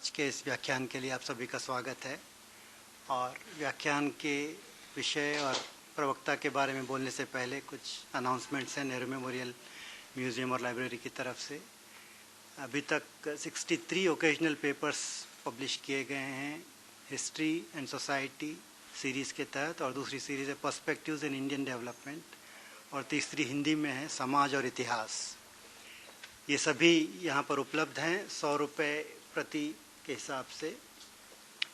आज के इस व्याख्यान के लिए आप सभी का स्वागत है। और व्याख्यान के विषय और प्रवक्ता के बारे में बोलने से पहले कुछ अनाउंसमेंट्स हैं नेहरू मेमोरियल म्यूज़ियम और लाइब्रेरी की तरफ से। अभी तक 63 ओकेजनल पेपर्स पब्लिश किए गए हैं हिस्ट्री एंड सोसाइटी सीरीज़ के तहत, और दूसरी सीरीज़ है पर्सपेक्टिव्स इन इंडियन डेवलपमेंट, और तीसरी हिंदी में है समाज और इतिहास। ये सभी यहाँ पर उपलब्ध हैं 100 रुपये प्रति के हिसाब से।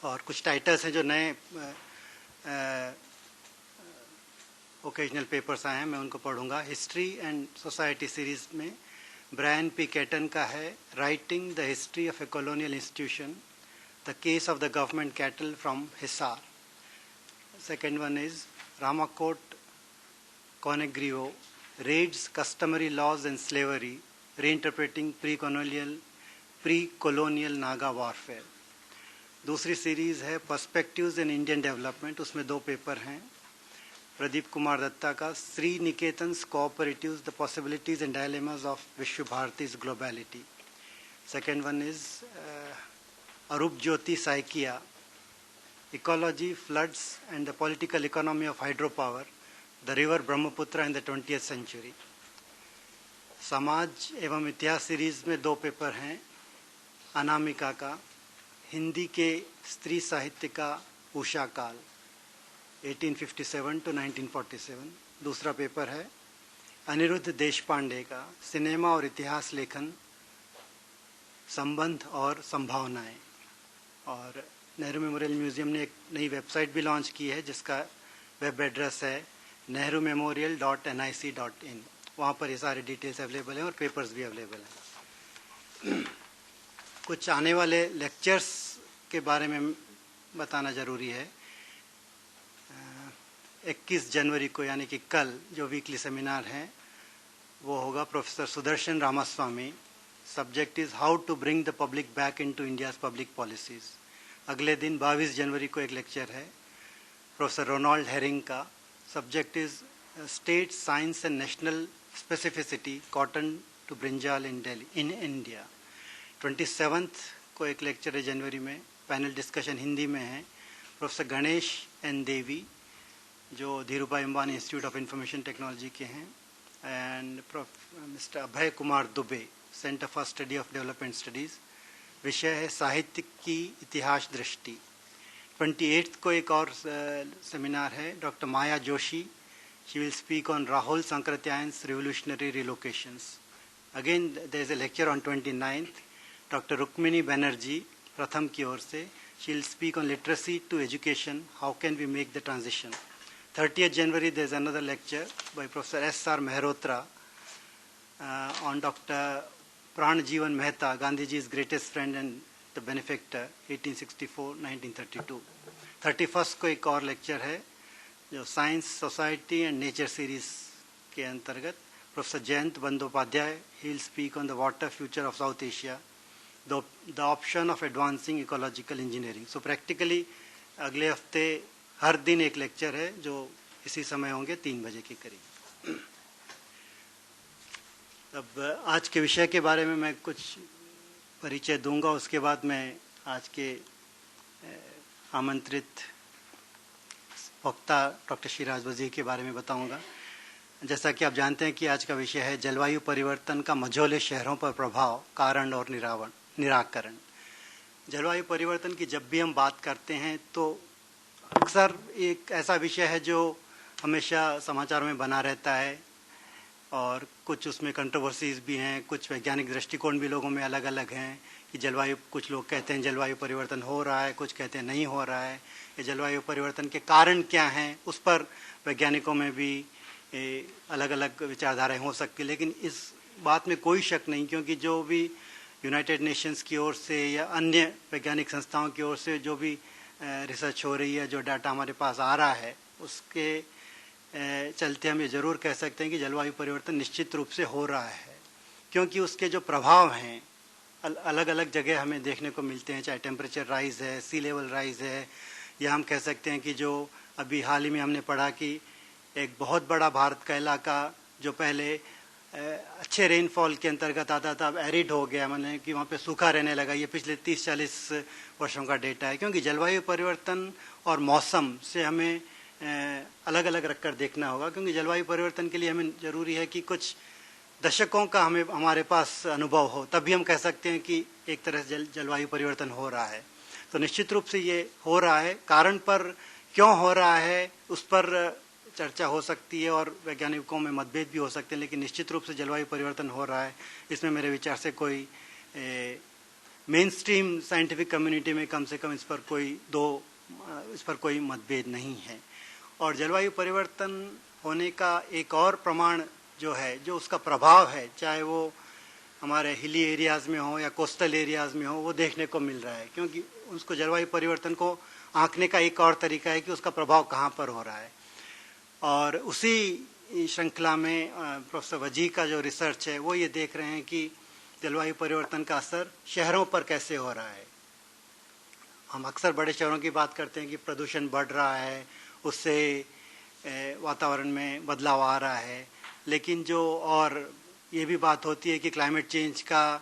और कुछ टाइटल्स हैं जो नए ओकेजनल पेपर्स आए हैं, मैं उनको पढ़ूंगा। हिस्ट्री एंड सोसाइटी सीरीज़ में ब्रायन पी कैटन का है writing the history of a colonial institution, the case of the government cattle from Hisar. Second one is रामाकोट कॉनेग्रियो रेड्स customary laws and slavery, reinterpreting pre-colonial Naga warfare। दूसरी series है perspectives in Indian development, उसमें 2 paper हैं। प्रदीप कुमार दत्ता का Sriniketan's cooperatives the possibilities and dilemmas of Vishwa Bharati's globality. Second one is Arup Jyoti Saikia ecology floods and the political economy of hydro power, the river Brahmaputra in the 20th century. समाज एवं इतिहास series में 2 paper हैं। अनामिका का हिंदी के स्त्री साहित्य का उषा काल 1857 to 1947। दूसरा पेपर है अनिरुद्ध देशपांडे का सिनेमा और इतिहास लेखन, संबंध और संभावनाएं। और नेहरू मेमोरियल म्यूज़ियम ने एक नई वेबसाइट भी लॉन्च की है जिसका वेब एड्रेस है nehrumemorial.nic.in। वहाँ पर ये सारे डिटेल्स अवेलेबल हैं और पेपर्स भी अवेलेबल हैं। कुछ आने वाले लेक्चर्स के बारे में बताना ज़रूरी है। 21 जनवरी को यानी कि कल जो वीकली सेमिनार है वो होगा professor Sudarshan Ramaswamy. Subject is how to bring the public back into India's public policies. अगले दिन 22 जनवरी को एक लेक्चर है प्रोफेसर रोनाल्ड हेरिंग का। Subject is state science and national specificity cotton to brinjal in Delhi in India. 27th को एक lecture है जनवरी में, पैनल डिस्कशन हिंदी में है। प्रोफेसर गणेश एन देवी जो Dhirubhai Ambani institute of information technology के हैं, and mister Abhay Kumar Dubey centre for study of development studies. विषय है साहित्य की इतिहास दृष्टि। 28th को एक और सेमिनार है doctor Maya Joshi. She will speak on Rahul Sankratyayan's revolutionary relocations. Again, there is a lecture on 29th. Dr. Rukmini Banerjee, Pratham की ओर से, she will speak on literacy to education. How can we make the transition? 30th January, there is another lecture by Professor S.R. Mehrotra on Dr. Pranjivan Mehta, Gandhiji's greatest friend and the benefactor, 1864-1932. 31st को एक और lecture है जो science society and nature series के अंतर्गत professor Jayanta Bandyopadhyay he will speak on the water future of South Asia, the option of advancing ecological engineering. So practically अगले हफ्ते हर दिन एक लेक्चर है जो इसी समय होंगे 3 बजे के करीब। अब आज के विषय के बारे में मैं कुछ परिचय दूंगा, उसके बाद मैं आज के आमंत्रित वक्ता डॉक्टर शिराज वजीर के बारे में बताऊंगा। जैसा कि आप जानते हैं कि आज का विषय है जलवायु परिवर्तन का मझोले शहरों पर प्रभाव, कारण और निराकरण। जलवायु परिवर्तन की जब भी हम बात करते हैं तो अक्सर एक ऐसा विषय है जो हमेशा समाचारों में बना रहता है और कुछ उसमें कंट्रोवर्सीज भी हैं, कुछ वैज्ञानिक दृष्टिकोण भी लोगों में अलग अलग हैं कि जलवायु, कुछ लोग कहते हैं जलवायु परिवर्तन हो रहा है, कुछ कहते हैं नहीं हो रहा है। ये जलवायु परिवर्तन के कारण क्या हैं उस पर वैज्ञानिकों में भी अलग अलग विचारधाराएं हो सकती है। लेकिन इस बात में कोई शक नहीं, क्योंकि जो भी यूनाइटेड नेशंस की ओर से या अन्य वैज्ञानिक संस्थाओं की ओर से जो भी रिसर्च हो रही है, जो डाटा हमारे पास आ रहा है, उसके चलते हम ये ज़रूर कह सकते हैं कि जलवायु परिवर्तन निश्चित रूप से हो रहा है, क्योंकि उसके जो प्रभाव हैं अलग अलग जगह हमें देखने को मिलते हैं। चाहे टेम्परेचर राइज है, सी लेवल राइज है, या हम कह सकते हैं कि जो अभी हाल ही में हमने पढ़ा कि एक बहुत बड़ा भारत का इलाका जो पहले अच्छे रेनफॉल के अंतर्गत आता था, अब एरिड हो गया, मतलब कि वहाँ पे सूखा रहने लगा। ये पिछले 30-40 वर्षों का डेटा है, क्योंकि जलवायु परिवर्तन और मौसम से हमें अलग अलग रखकर देखना होगा, क्योंकि जलवायु परिवर्तन के लिए हमें ज़रूरी है कि कुछ दशकों का हमारे पास अनुभव हो, तभी हम कह सकते हैं कि एक तरह से जलवायु परिवर्तन हो रहा है। तो निश्चित रूप से ये हो रहा है, कारण पर क्यों हो रहा है उस पर चर्चा हो सकती है और वैज्ञानिकों में मतभेद भी हो सकते हैं, लेकिन निश्चित रूप से जलवायु परिवर्तन हो रहा है, इसमें मेरे विचार से कोई मेन स्ट्रीम साइंटिफिक कम्युनिटी में कम से कम इस पर कोई मतभेद नहीं है। और जलवायु परिवर्तन होने का एक और प्रमाण जो है, जो उसका प्रभाव है, चाहे वो हमारे हिली एरियाज़ में हो या कोस्टल एरियाज़ में हो, वो देखने को मिल रहा है, क्योंकि उसको जलवायु परिवर्तन को आंकने का एक और तरीका है कि उसका प्रभाव कहाँ पर हो रहा है। और उसी श्रृंखला में प्रोफेसर वजी का जो रिसर्च है वो ये देख रहे हैं कि जलवायु परिवर्तन का असर शहरों पर कैसे हो रहा है। हम अक्सर बड़े शहरों की बात करते हैं कि प्रदूषण बढ़ रहा है, उससे वातावरण में बदलाव आ रहा है, लेकिन जो और ये भी बात होती है कि क्लाइमेट चेंज का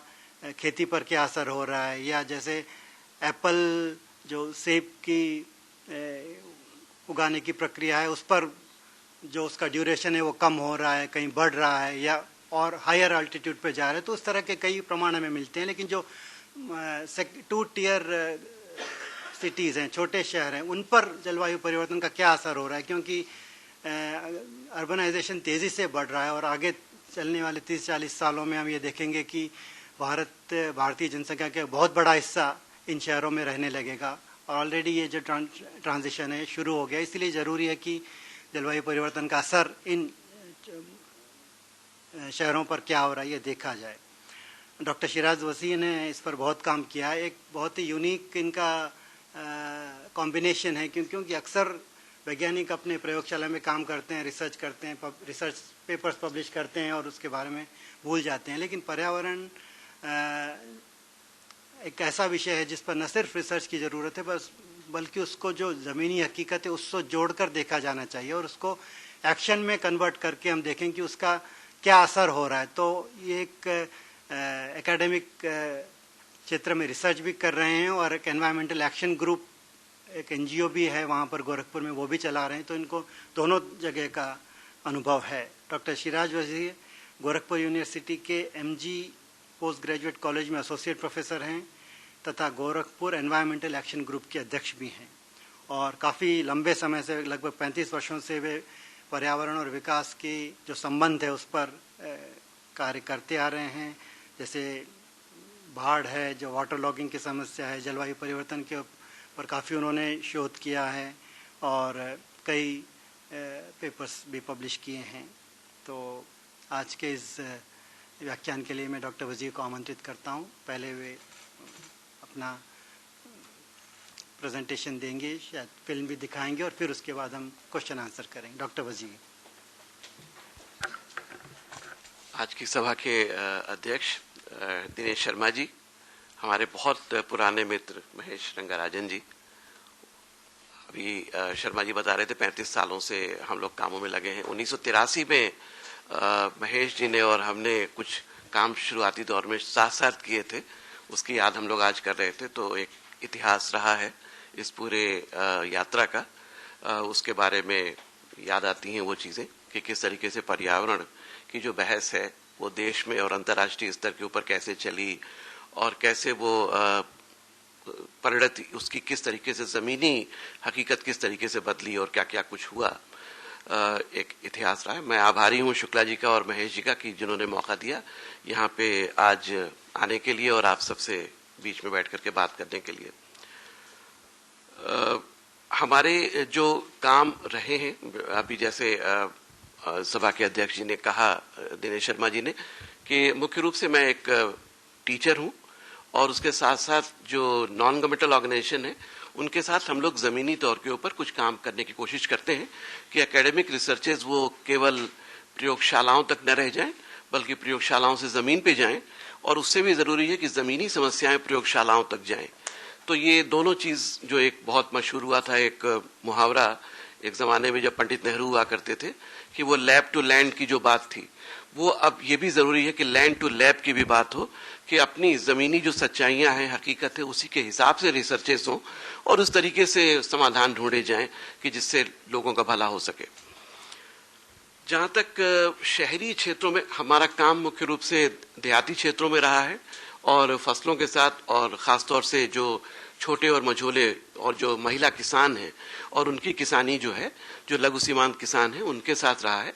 खेती पर क्या असर हो रहा है, या जैसे एप्पल जो सेब की उगाने की प्रक्रिया है उस पर जो उसका ड्यूरेशन है वो कम हो रहा है, कहीं बढ़ रहा है, या और हायर अल्टीट्यूड पे जा रहे हैं। तो उस तरह के कई प्रमाण हमें मिलते हैं, लेकिन जो 2 टियर सिटीज़ हैं, छोटे शहर हैं, उन पर जलवायु परिवर्तन का क्या असर हो रहा है, क्योंकि अर्बनाइजेशन तेज़ी से बढ़ रहा है और आगे चलने वाले 30-40 सालों में हम ये देखेंगे कि भारतीय जनसंख्या का बहुत बड़ा हिस्सा इन शहरों में रहने लगेगा। ऑलरेडी ये जो ट्रांजिशन है शुरू हो गया, इसलिए ज़रूरी है कि जलवायु परिवर्तन का असर इन शहरों पर क्या हो रहा है ये देखा जाए। डॉक्टर शिराज वसी ने इस पर बहुत काम किया है। एक बहुत ही यूनिक इनका कॉम्बिनेशन है, क्योंकि अक्सर वैज्ञानिक अपने प्रयोगशाला में काम करते हैं, रिसर्च करते हैं, रिसर्च पेपर्स पब्लिश करते हैं और उसके बारे में भूल जाते हैं, लेकिन पर्यावरण एक ऐसा विषय है जिस पर न सिर्फ रिसर्च की ज़रूरत है, बल्कि उसको जो ज़मीनी हकीकत है उसको जोड़कर देखा जाना चाहिए और उसको एक्शन में कन्वर्ट करके हम देखें कि उसका क्या असर हो रहा है। तो ये एक एकेडमिक क्षेत्र में रिसर्च भी कर रहे हैं और एक एनवायरमेंटल एक्शन ग्रुप, एक NGO भी है वहाँ पर गोरखपुर में, वो भी चला रहे हैं, तो इनको दोनों जगह का अनुभव है। डॉक्टर शिराज वजी गोरखपुर यूनिवर्सिटी के MG पोस्ट ग्रेजुएट कॉलेज में एसोसिएट प्रोफेसर हैं तथा गोरखपुर एनवायरमेंटल एक्शन ग्रुप के अध्यक्ष भी हैं और काफ़ी लंबे समय से, लगभग 35 वर्षों से वे पर्यावरण और विकास की जो संबंध है उस पर कार्य करते आ रहे हैं। जैसे बाढ़ है, जो वाटर लॉगिंग की समस्या है, जलवायु परिवर्तन के पर काफ़ी उन्होंने शोध किया है और कई पेपर्स भी पब्लिश किए हैं। तो आज के इस व्याख्यान के लिए मैं डॉक्टर वजी को आमंत्रित करता हूँ। पहले वे अपना प्रेजेंटेशन देंगे, शायद फिल्म भी दिखाएंगे और फिर उसके बाद हम क्वेश्चन आंसर करेंगे। डॉक्टर वजी। आज की सभा के अध्यक्ष दिनेश शर्मा जी, हमारे बहुत पुराने मित्र महेश रंगाराजन जी। अभी शर्मा जी बता रहे थे 35 सालों से हम लोग कामों में लगे हैं। 1983 में महेश जी ने और हमने कुछ काम शुरुआती दौर में साथ साथ किए थे, उसकी याद हम लोग आज कर रहे थे। तो एक इतिहास रहा है इस पूरे यात्रा का, उसके बारे में याद आती हैं वो चीज़ें कि किस तरीके से पर्यावरण की जो बहस है वो देश में और अंतर्राष्ट्रीय स्तर के ऊपर कैसे चली और कैसे वो परिणति उसकी किस तरीके से, ज़मीनी हकीकत किस तरीके से बदली और क्या क्या कुछ हुआ, एक इतिहास रहा है। मैं आभारी हूँ शुक्ला जी का और महेश जी का कि जिन्होंने मौका दिया यहाँ पे आज आने के लिए और आप सबसे बीच में बैठ करके बात करने के लिए। हमारे जो काम रहे हैं, अभी जैसे सभा के अध्यक्ष जी ने कहा, दिनेश शर्मा जी ने, कि मुख्य रूप से मैं एक टीचर हूँ और उसके साथ साथ जो नॉन गवर्नमेंटल ऑर्गेनाइजेशन है उनके साथ हम लोग ज़मीनी तौर के ऊपर कुछ काम करने की कोशिश करते हैं कि एकेडमिक रिसर्चेज वो केवल प्रयोगशालाओं तक न रह जाएं, बल्कि प्रयोगशालाओं से ज़मीन पे जाएं और उससे भी ज़रूरी है कि ज़मीनी समस्याएं प्रयोगशालाओं तक जाएं। तो ये दोनों चीज़, जो एक बहुत मशहूर हुआ था एक मुहावरा एक जमाने में जब पंडित नेहरू हुआ करते थे कि वो लैब टू लैंड की जो बात थी, वो अब ये भी जरूरी है कि लैंड टू लैब की भी बात हो, कि अपनी जमीनी जो सच्चाइयां हैं, हकीकत है, उसी के हिसाब से रिसर्चेस हो और उस तरीके से समाधान ढूंढे जाएं कि जिससे लोगों का भला हो सके। जहां तक शहरी क्षेत्रों में हमारा काम मुख्य रूप से देहाती क्षेत्रों में रहा है और फसलों के साथ, और खासतौर से जो छोटे और मझोले और जो महिला किसान हैं और उनकी किसानी जो है, जो लघु सीमांत किसान हैं, उनके साथ रहा है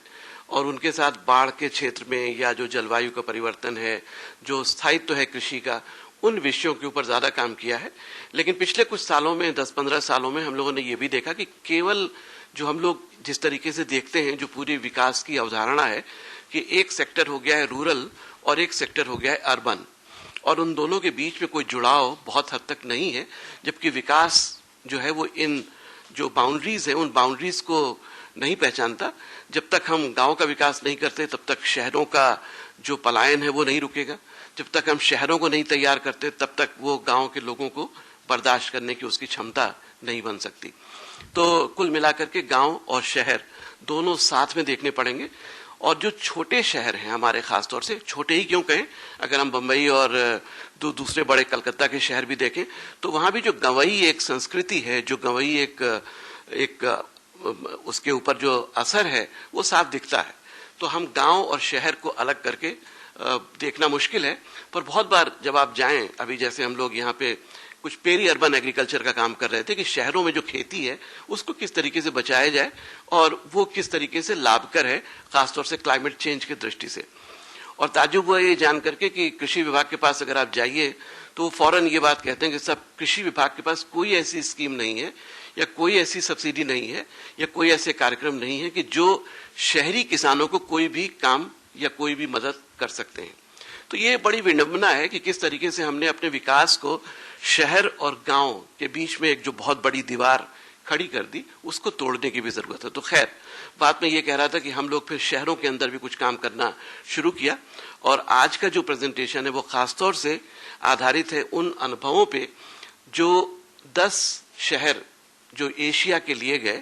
और उनके साथ बाढ़ के क्षेत्र में या जो जलवायु का परिवर्तन है, जो स्थायित्व है कृषि का, उन विषयों के ऊपर ज्यादा काम किया है। लेकिन पिछले कुछ सालों में, 10-15 सालों में हम लोगों ने ये भी देखा कि केवल जो हम लोग जिस तरीके से देखते हैं, जो पूरी विकास की अवधारणा है कि एक सेक्टर हो गया है रूरल और एक सेक्टर हो गया है अर्बन, और उन दोनों के बीच में कोई जुड़ाव बहुत हद तक नहीं है, जबकि विकास जो है वो इन जो बाउंड्रीज है, उन बाउंड्रीज को नहीं पहचानता। जब तक हम गांव का विकास नहीं करते तब तक शहरों का जो पलायन है वो नहीं रुकेगा। जब तक हम शहरों को नहीं तैयार करते तब तक वो गांव के लोगों को बर्दाश्त करने की उसकी क्षमता नहीं बन सकती। तो कुल मिलाकर के गांव और शहर दोनों साथ में देखने पड़ेंगे। और जो छोटे शहर हैं हमारे, खासतौर से छोटे ही क्यों कहें, अगर हम बंबई और दूसरे बड़े कलकत्ता के शहर भी देखें तो वहां भी जो गंवई एक संस्कृति है, जो गंवई एक उसके ऊपर जो असर है वो साफ दिखता है। तो हम गांव और शहर को अलग करके देखना मुश्किल है, पर बहुत बार जब आप जाएं, अभी जैसे हम लोग यहाँ पे कुछ पेरी अर्बन एग्रीकल्चर का काम कर रहे थे कि शहरों में जो खेती है उसको किस तरीके से बचाया जाए और वो किस तरीके से लाभकर है, खासतौर से क्लाइमेट चेंज की दृष्टि से। और ताज्जुब हुआ ये जान करके कि कृषि विभाग के पास अगर आप जाइए तो वो फौरन ये बात कहते हैं कि सब कृषि विभाग के पास कोई ऐसी स्कीम नहीं है या कोई ऐसी सब्सिडी नहीं है या कोई ऐसे कार्यक्रम नहीं है कि जो शहरी किसानों को कोई भी काम या कोई भी मदद कर सकते हैं। तो ये बड़ी विडंबना है कि किस तरीके से हमने अपने विकास को शहर और गांव के बीच में एक जो बहुत बड़ी दीवार खड़ी कर दी, उसको तोड़ने की भी जरूरत है। तो खैर, बात में ये कह रहा था कि हम लोग फिर शहरों के अंदर भी कुछ काम करना शुरू किया और आज का जो प्रेजेंटेशन है वो खासतौर से आधारित है उन अनुभवों पे जो 10 शहर जो एशिया के लिए गए,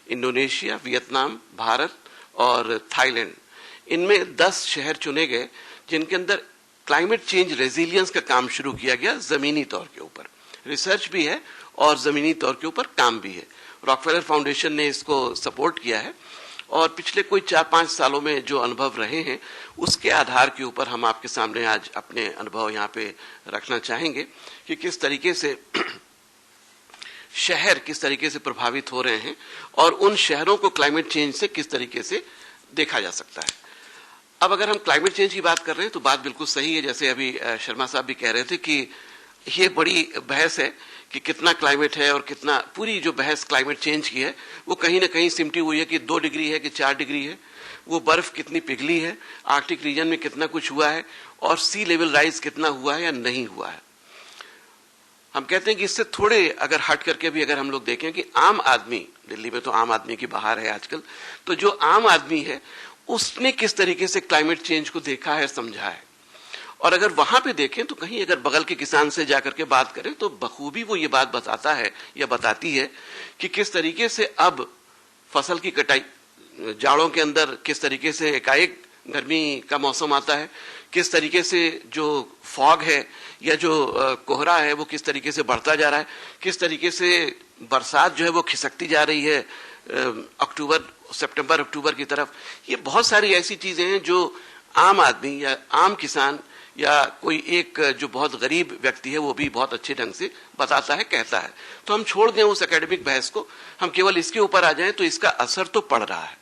इंडोनेशिया, वियतनाम, भारत और थाईलैंड, इनमें 10 शहर चुने गए जिनके अंदर क्लाइमेट चेंज रेजिलियंस का काम शुरू किया गया। जमीनी तौर के ऊपर रिसर्च भी है और जमीनी तौर के ऊपर काम भी है। रॉकफेलर फाउंडेशन ने इसको सपोर्ट किया है और पिछले कोई 4-5 सालों में जो अनुभव रहे हैं उसके आधार के ऊपर हम आपके सामने आज अपने अनुभव यहाँ पे रखना चाहेंगे कि किस तरीके से शहर किस तरीके से प्रभावित हो रहे हैं और उन शहरों को क्लाइमेट चेंज से किस तरीके से देखा जा सकता है। अब अगर हम क्लाइमेट चेंज की बात कर रहे हैं तो बात बिल्कुल सही है, जैसे अभी शर्मा साहब भी कह रहे थे कि ये बड़ी बहस है कि कितना क्लाइमेट है और कितना, पूरी जो बहस क्लाइमेट चेंज की है वो कहीं ना कहीं सिमटी हुई है कि 2 डिग्री है कि 4 डिग्री है, वो बर्फ कितनी पिघली है, आर्कटिक रीजन में कितना कुछ हुआ है और सी लेवल राइज कितना हुआ है या नहीं हुआ है। हम कहते हैं कि इससे थोड़े अगर हट करके भी अगर हम लोग देखें कि आम आदमी, दिल्ली में तो आम आदमी की बहार है आजकल, तो जो आम आदमी है उसने किस तरीके से क्लाइमेट चेंज को देखा है, समझा है। और अगर वहां पे देखें तो कहीं अगर बगल के किसान से जाकर के बात करें तो बखूबी वो ये बात बताता है या बताती है कि किस तरीके से अब फसल की कटाई, जाड़ों के अंदर किस तरीके से एकाएक गर्मी का मौसम आता है, किस तरीके से जो फॉग है या जो कोहरा है वो किस तरीके से बढ़ता जा रहा है, किस तरीके से बरसात जो है वो खिसकती जा रही है सितंबर अक्टूबर की तरफ। ये बहुत सारी ऐसी चीजें हैं जो आम आदमी या आम किसान या कोई एक जो बहुत गरीब व्यक्ति है वो भी बहुत अच्छे ढंग से बताता है, कहता है। तो हम छोड़ दें उस एकेडमिक बहस को, हम केवल इसके ऊपर आ जाएं तो इसका असर तो पड़ रहा है।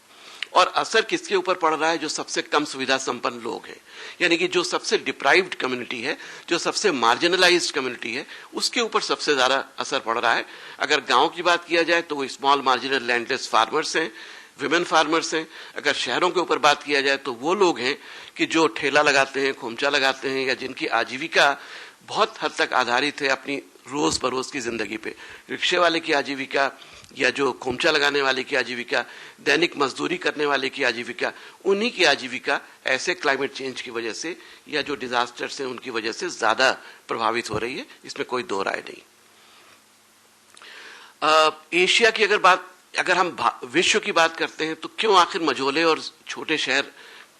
और असर किसके ऊपर पड़ रहा है? जो सबसे कम सुविधा संपन्न लोग हैं, यानी कि जो सबसे डिप्राइव्ड कम्युनिटी है, जो सबसे मार्जिनलाइज्ड कम्युनिटी है, उसके ऊपर सबसे ज्यादा असर पड़ रहा है। अगर गांव की बात किया जाए तो वो स्मॉल मार्जिनल लैंडलेस फार्मर्स हैं, विमेन फार्मर्स हैं। अगर शहरों के ऊपर बात किया जाए तो वो लोग हैं कि जो ठेला लगाते हैं, खोमचा लगाते हैं या जिनकी आजीविका बहुत हद तक आधारित है अपनी रोज बरोज की जिंदगी पे। रिक्शे वाले की आजीविका या जो खोमचा लगाने वाले की आजीविका, दैनिक मजदूरी करने वाले की आजीविका, उन्हीं की आजीविका ऐसे क्लाइमेट चेंज की वजह से या जो डिजास्टर्स हैं उनकी वजह से ज्यादा प्रभावित हो रही है, इसमें कोई दो राय नहीं। एशिया की अगर बात अगर हम विश्व की बात करते हैं तो क्यों आखिर मझोले और छोटे शहर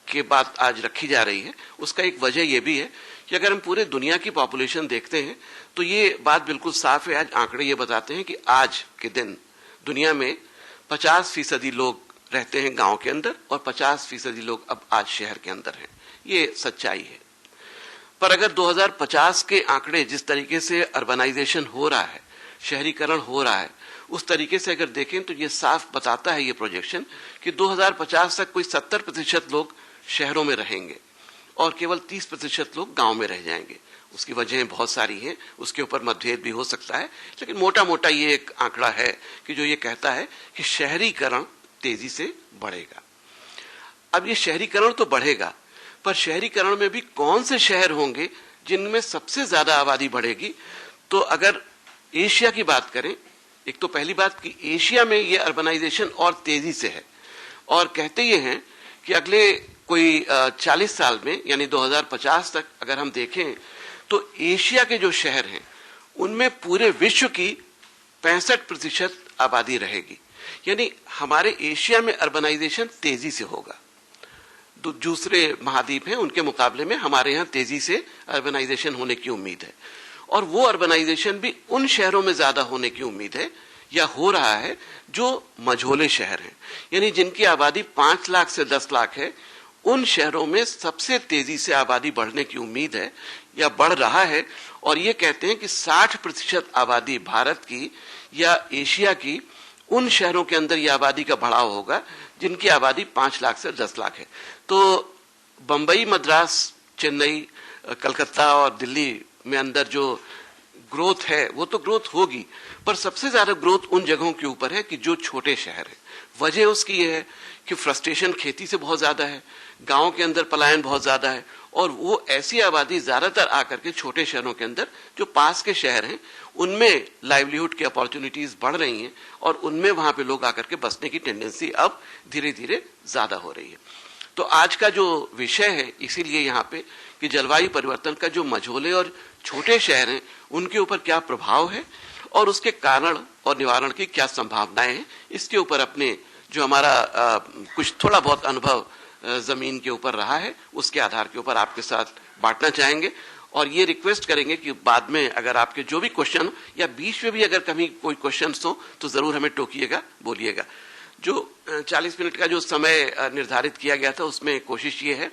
की बात आज रखी जा रही है, उसका एक वजह यह भी है कि अगर हम पूरे दुनिया की पॉपुलेशन देखते हैं तो ये बात बिल्कुल साफ है। आज आंकड़े ये बताते हैं कि आज के दिन दुनिया में 50% लोग रहते हैं गांव के अंदर और 50% लोग अब आज शहर के अंदर हैं। ये सच्चाई है। पर अगर 2050 के आंकड़े जिस तरीके से अर्बनाइजेशन हो रहा है, शहरीकरण हो रहा है, उस तरीके से अगर देखें तो ये साफ बताता है ये प्रोजेक्शन कि 2050 तक कोई 70% लोग शहरों में रहेंगे और केवल 30% लोग गांव में रह जाएंगे। उसकी वजहें बहुत सारी हैं, उसके ऊपर मतभेद भी हो सकता है, लेकिन मोटा मोटा ये एक आंकड़ा है कि जो ये कहता है कि शहरीकरण तेजी से बढ़ेगा। अब ये शहरीकरण तो बढ़ेगा, पर शहरीकरण में भी कौन से शहर होंगे जिनमें सबसे ज्यादा आबादी बढ़ेगी? तो अगर एशिया की बात करें, एक तो पहली बात कि एशिया में ये अर्बनाइजेशन और तेजी से है और कहते ये हैं कि अगले कोई 40 साल में यानी 2050 तक अगर हम देखें तो एशिया के जो शहर हैं उनमें पूरे विश्व की 65% आबादी रहेगी। यानी हमारे एशिया में अर्बनाइजेशन तेजी से होगा। दूसरे महाद्वीप हैं उनके मुकाबले में हमारे यहाँ तेजी से अर्बनाइजेशन होने की उम्मीद है और वो अर्बनाइजेशन भी उन शहरों में ज्यादा होने की उम्मीद है या हो रहा है जो मझोले शहर हैं, यानी जिनकी आबादी 5 लाख से 10 लाख है। उन शहरों में सबसे तेजी से आबादी बढ़ने की उम्मीद है या बढ़ रहा है और ये कहते हैं कि 60% आबादी भारत की या एशिया की उन शहरों के अंदर यह आबादी का बढ़ाव होगा जिनकी आबादी 5 लाख से 10 लाख है। तो बंबई, मद्रास, चेन्नई, कलकत्ता और दिल्ली में अंदर जो ग्रोथ है वो तो ग्रोथ होगी, पर सबसे ज्यादा ग्रोथ उन जगहों के ऊपर है कि जो छोटे शहर हैं। वजह उसकी ये है कि फ्रस्ट्रेशन खेती से बहुत ज्यादा है, गांव के अंदर पलायन बहुत ज्यादा है और वो ऐसी आबादी ज्यादातर आकर के छोटे शहरों के अंदर जो पास के शहर हैं उनमें लाइवलीहुड की अपॉर्चुनिटीज बढ़ रही हैं और उनमें वहां पे लोग आकर के बसने की टेंडेंसी अब धीरे धीरे ज्यादा हो रही है। तो आज का जो विषय है इसीलिए यहाँ पे कि जलवायु परिवर्तन का जो मझोले और छोटे शहर हैं उनके ऊपर क्या प्रभाव है और उसके कारण और निवारण की क्या संभावनाएं हैं, इसके ऊपर अपने जो हमारा कुछ थोड़ा बहुत अनुभव जमीन के ऊपर रहा है उसके आधार के ऊपर आपके साथ बांटना चाहेंगे और ये रिक्वेस्ट करेंगे कि बाद में अगर आपके जो भी क्वेश्चन या बीच में भी अगर कभी कोई क्वेश्चन हो तो जरूर हमें टोकिएगा, बोलिएगा। जो 40 मिनट का जो समय निर्धारित किया गया था उसमें कोशिश ये है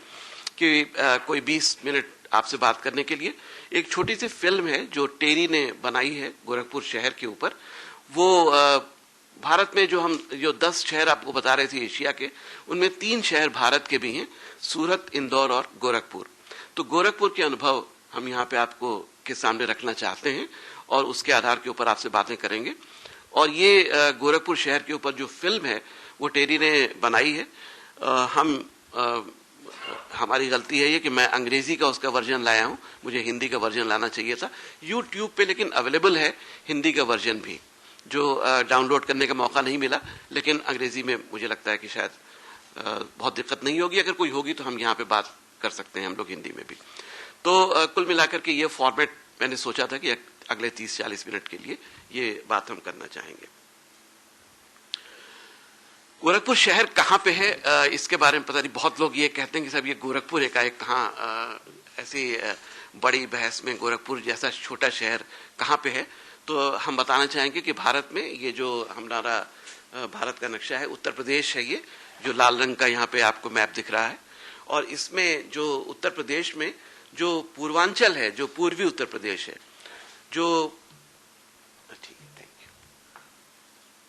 कि कोई 20 मिनट आपसे बात करने के लिए। एक छोटी सी फिल्म है जो टेरी ने बनाई है गोरखपुर शहर के ऊपर। वो भारत में जो 10 शहर आपको बता रहे थे एशिया के, उनमें 3 शहर भारत के भी हैं, सूरत, इंदौर और गोरखपुर। तो गोरखपुर के अनुभव हम यहाँ पे आपको के सामने रखना चाहते हैं और उसके आधार के ऊपर आपसे बातें करेंगे। और ये गोरखपुर शहर के ऊपर जो फिल्म है वो टेरी ने बनाई है। हमारी गलती है ये कि मैं अंग्रेजी का उसका वर्जन लाया हूं, मुझे हिंदी का वर्जन लाना चाहिए था। यूट्यूब पे लेकिन अवेलेबल है हिंदी का वर्जन भी, जो डाउनलोड करने का मौका नहीं मिला, लेकिन अंग्रेजी में मुझे लगता है कि शायद बहुत दिक्कत नहीं होगी। अगर कोई होगी तो हम यहाँ पे बात कर सकते हैं हम लोग हिंदी में भी। तो कुल मिलाकर के ये फॉर्मेट मैंने सोचा था कि अगले 30-40 मिनट के लिए ये बात हम करना चाहेंगे। गोरखपुर शहर कहाँ पे है इसके बारे में पता नहीं, बहुत लोग ये कहते हैं कि साहब ये गोरखपुर एकाएक कहाँ, ऐसी बड़ी बहस में गोरखपुर जैसा छोटा शहर कहाँ पे है। तो हम बताना चाहेंगे कि भारत में ये जो हमारा भारत का नक्शा है, उत्तर प्रदेश है, ये जो लाल रंग का यहाँ पे आपको मैप दिख रहा है। और इसमें जो उत्तर प्रदेश में जो पूर्वांचल है, जो पूर्वी उत्तर प्रदेश है, जो ठीक है, थैंक यू,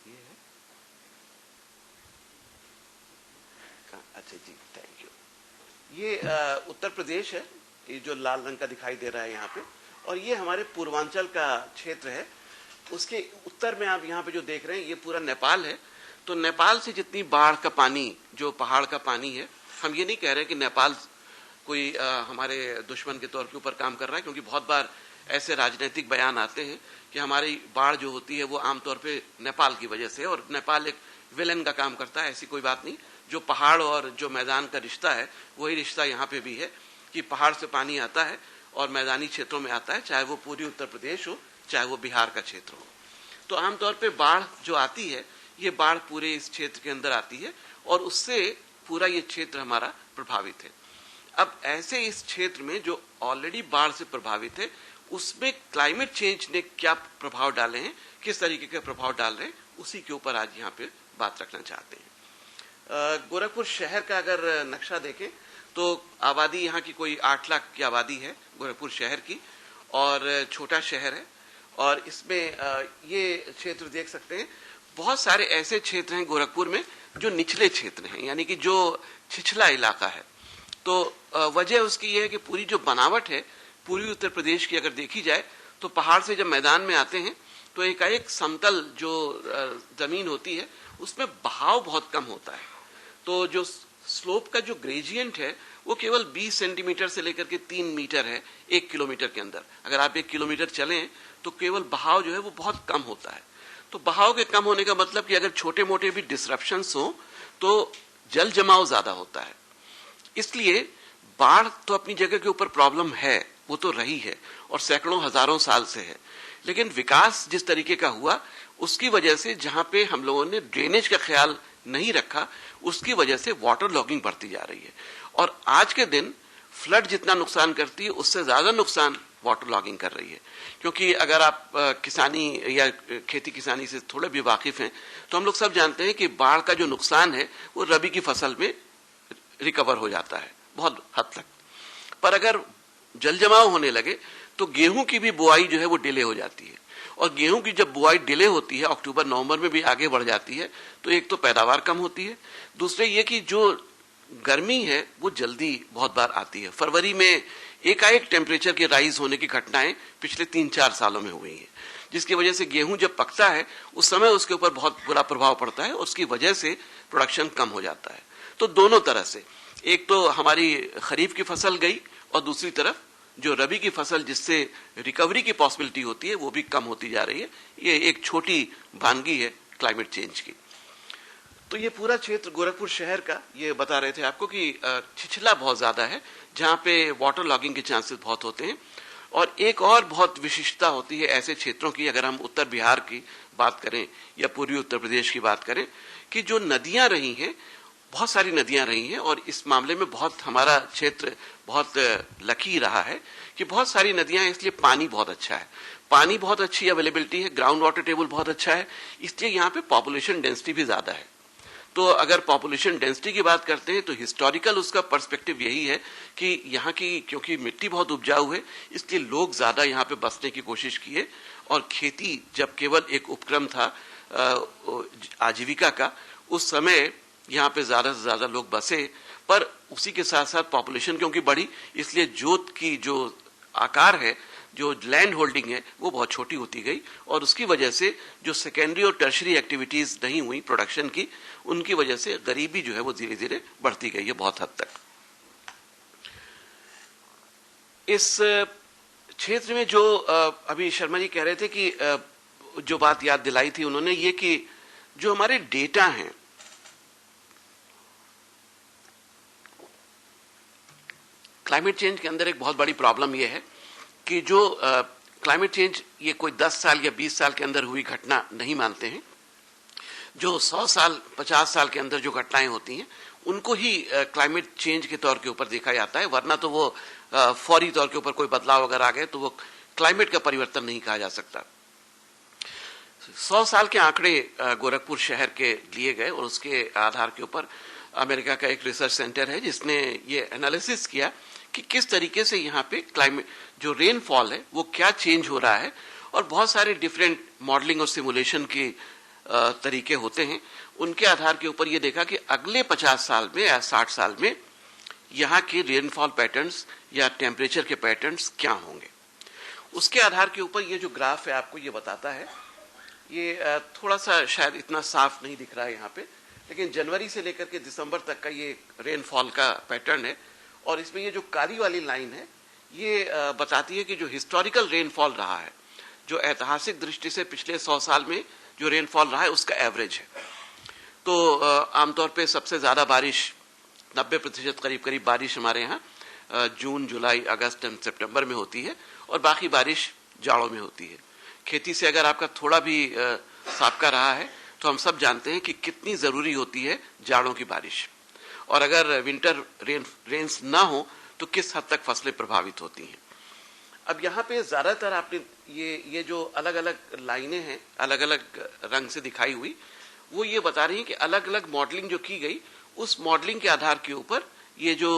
ये है, अच्छा जी, थैंक यू। ये उत्तर प्रदेश है, ये जो लाल रंग का दिखाई दे रहा है यहाँ पे, और ये हमारे पूर्वांचल का क्षेत्र है। उसके उत्तर में आप यहाँ पे जो देख रहे हैं ये पूरा नेपाल है। तो नेपाल से जितनी बाढ़ का पानी, जो पहाड़ का पानी है, हम ये नहीं कह रहे कि नेपाल कोई हमारे दुश्मन के तौर के ऊपर काम कर रहा है, क्योंकि बहुत बार ऐसे राजनीतिक बयान आते हैं कि हमारी बाढ़ जो होती है वो आमतौर पे नेपाल की वजह से, और नेपाल एक विलेन का काम करता है। ऐसी कोई बात नहीं। जो पहाड़ और जो मैदान का रिश्ता है वही रिश्ता यहाँ पे भी है कि पहाड़ से पानी आता है और मैदानी क्षेत्रों में आता है, चाहे वो पूरी उत्तर प्रदेश हो चाहे वो बिहार का क्षेत्र हो। तो आमतौर पे बाढ़ जो आती है ये बाढ़ पूरे इस क्षेत्र के अंदर आती है और उससे पूरा ये क्षेत्र हमारा प्रभावित है। अब ऐसे इस क्षेत्र में जो ऑलरेडी बाढ़ से प्रभावित है, उसमें क्लाइमेट चेंज ने क्या प्रभाव डाले हैं, किस तरीके के प्रभाव डाल रहे हैं, उसी के ऊपर आज यहाँ पे बात रखना चाहते हैं। गोरखपुर शहर का अगर नक्शा देखें तो आबादी यहाँ की कोई 8 लाख की आबादी है गोरखपुर शहर की, और छोटा शहर है। और इसमें ये क्षेत्र देख सकते हैं, बहुत सारे ऐसे क्षेत्र हैं गोरखपुर में जो निचले क्षेत्र हैं, यानी कि जो छिछला इलाका है। तो वजह उसकी ये है कि पूरी जो बनावट है पूर्वी उत्तर प्रदेश की अगर देखी जाए तो पहाड़ से जब मैदान में आते हैं तो एकाएक समतल जो जमीन होती है उसमें बहाव बहुत कम होता है। तो जो स्लोप का जो ग्रेडियंट है वो केवल 20 सेंटीमीटर से लेकर के 3 मीटर है 1 किलोमीटर के अंदर। अगर आप 1 किलोमीटर चलें तो केवल बहाव जो है वो बहुत कम होता है। तो बहाव के कम होने का मतलब कि अगर छोटे मोटे भी डिसरप्शंस हो तो जल जमाव ज्यादा होता है। इसलिए बाढ़ तो अपनी जगह के ऊपर प्रॉब्लम है, वो तो रही है और सैकड़ों हजारों साल से है, लेकिन विकास जिस तरीके का हुआ उसकी वजह से जहां पे हम लोगों ने ड्रेनेज का ख्याल नहीं रखा उसकी वजह से वाटर लॉगिंग बढ़ती जा रही है। और आज के दिन फ्लड जितना नुकसान करती है उससे ज्यादा नुकसान वाटर लॉगिंग कर रही है। क्योंकि अगर आप किसानी या खेती किसानी से थोड़े भी वाकिफ हैं तो हम लोग सब जानते हैं कि बाढ़ का जो नुकसान है वो रबी की फसल में रिकवर हो जाता है बहुत हद तक। पर अगर जल जमाव होने लगे तो गेहूं की भी बुआई जो है वो डिले हो जाती है, और गेहूं की जब बुआई डिले होती है, अक्टूबर नवंबर में भी आगे बढ़ जाती है, तो एक तो पैदावार कम होती है, दूसरे ये कि जो गर्मी है वो जल्दी बहुत बार आती है। फरवरी में एकाएक टेम्परेचर के राइज होने की घटनाएं पिछले 3-4 सालों में हुई हैं, जिसकी वजह से गेहूं जब पकता है उस समय उसके ऊपर बहुत बुरा प्रभाव पड़ता है और उसकी वजह से प्रोडक्शन कम हो जाता है। तो दोनों तरह से, एक तो हमारी खरीफ की फसल गई और दूसरी तरफ जो रबी की फसल जिससे रिकवरी की पॉसिबिलिटी होती है वो भी कम होती जा रही है। ये एक छोटी वानगी है क्लाइमेट चेंज की। तो ये पूरा क्षेत्र गोरखपुर शहर का ये बता रहे थे आपको कि छिछला बहुत ज्यादा है जहां पे वाटर लॉगिंग के चांसेस बहुत होते हैं। और एक और बहुत विशिष्टता होती है ऐसे क्षेत्रों की, अगर हम उत्तर बिहार की बात करें या पूर्वी उत्तर प्रदेश की बात करें, कि जो नदियां रही हैं, बहुत सारी नदियां रही हैं, और इस मामले में बहुत हमारा क्षेत्र बहुत लकी रहा है कि बहुत सारी नदियां हैं, इसलिए पानी बहुत अच्छा है, पानी बहुत अच्छी अवेलेबिलिटी है, ग्राउंड वाटर टेबल बहुत अच्छा है, इसलिए यहाँ पे पॉपुलेशन डेंसिटी भी ज्यादा है। तो अगर पॉपुलेशन डेंसिटी की बात करते हैं तो हिस्टोरिकल उसका पर्सपेक्टिव यही है कि यहाँ की क्योंकि मिट्टी बहुत उपजाऊ है इसलिए लोग ज्यादा यहाँ पे बसने की कोशिश किए, और खेती जब केवल एक उपक्रम था आजीविका का, उस समय यहाँ पे ज्यादा से ज्यादा लोग बसे। पर उसी के साथ साथ पॉपुलेशन क्योंकि बढ़ी इसलिए जोत की जो आकार है, जो लैंड होल्डिंग है, वो बहुत छोटी होती गई, और उसकी वजह से जो सेकेंडरी और टर्शरी एक्टिविटीज नहीं हुई प्रोडक्शन की, उनकी वजह से गरीबी जो है वो धीरे धीरे बढ़ती गई है बहुत हद तक। इस क्षेत्र में जो अभी शर्मा जी कह रहे थे कि जो बात याद दिलाई थी उन्होंने, ये कि जो हमारे डेटा हैं, क्लाइमेट चेंज के अंदर एक बहुत बड़ी प्रॉब्लम यह है कि जो क्लाइमेट चेंज ये कोई 10 साल या 20 साल के अंदर हुई घटना नहीं मानते हैं। जो 100 साल 50 साल के अंदर जो घटनाएं होती हैं उनको ही क्लाइमेट चेंज के तौर के ऊपर देखा जाता है, वरना तो वो फौरी तौर के ऊपर कोई बदलाव अगर आ गए तो वो क्लाइमेट का परिवर्तन नहीं कहा जा सकता। 100 साल के आंकड़े गोरखपुर शहर के लिए गए और उसके आधार के ऊपर अमेरिका का एक रिसर्च सेंटर है जिसने ये एनालिसिस किया कि किस तरीके से यहाँ पे क्लाइमेट जो रेनफॉल है वो क्या चेंज हो रहा है, और बहुत सारे डिफरेंट मॉडलिंग और सिमुलेशन के तरीके होते हैं। उनके आधार के ऊपर ये देखा कि अगले 50 साल में या 60 साल में यहाँ के रेनफॉल पैटर्न्स या टेम्परेचर के पैटर्न्स क्या होंगे। उसके आधार के ऊपर ये जो ग्राफ है आपको ये बताता है, ये थोड़ा सा शायद इतना साफ नहीं दिख रहा है यहाँ पे, लेकिन जनवरी से लेकर के दिसंबर तक का ये रेनफॉल का पैटर्न है, और इसमें ये जो काली वाली लाइन है ये बताती है कि जो हिस्टोरिकल रेनफॉल रहा है, जो ऐतिहासिक दृष्टि से पिछले 100 साल में जो रेनफॉल रहा है उसका एवरेज है। तो आमतौर पे सबसे ज्यादा बारिश 90% करीब करीब बारिश हमारे यहाँ जून, जुलाई, अगस्त एंड सितंबर में होती है, और बाकी बारिश जाड़ों में होती है। खेती से अगर आपका थोड़ा भी साबका रहा है तो हम सब जानते हैं कि कितनी जरूरी होती है जाड़ों की बारिश, और अगर विंटर रेन्स ना हो तो किस हद तक फसलें प्रभावित होती हैं। अब यहाँ पे ज्यादातर आपने ये जो अलग अलग लाइनें हैं अलग अलग रंग से दिखाई हुई, वो ये बता रही हैं कि अलग अलग मॉडलिंग जो की गई, उस मॉडलिंग के आधार के ऊपर ये जो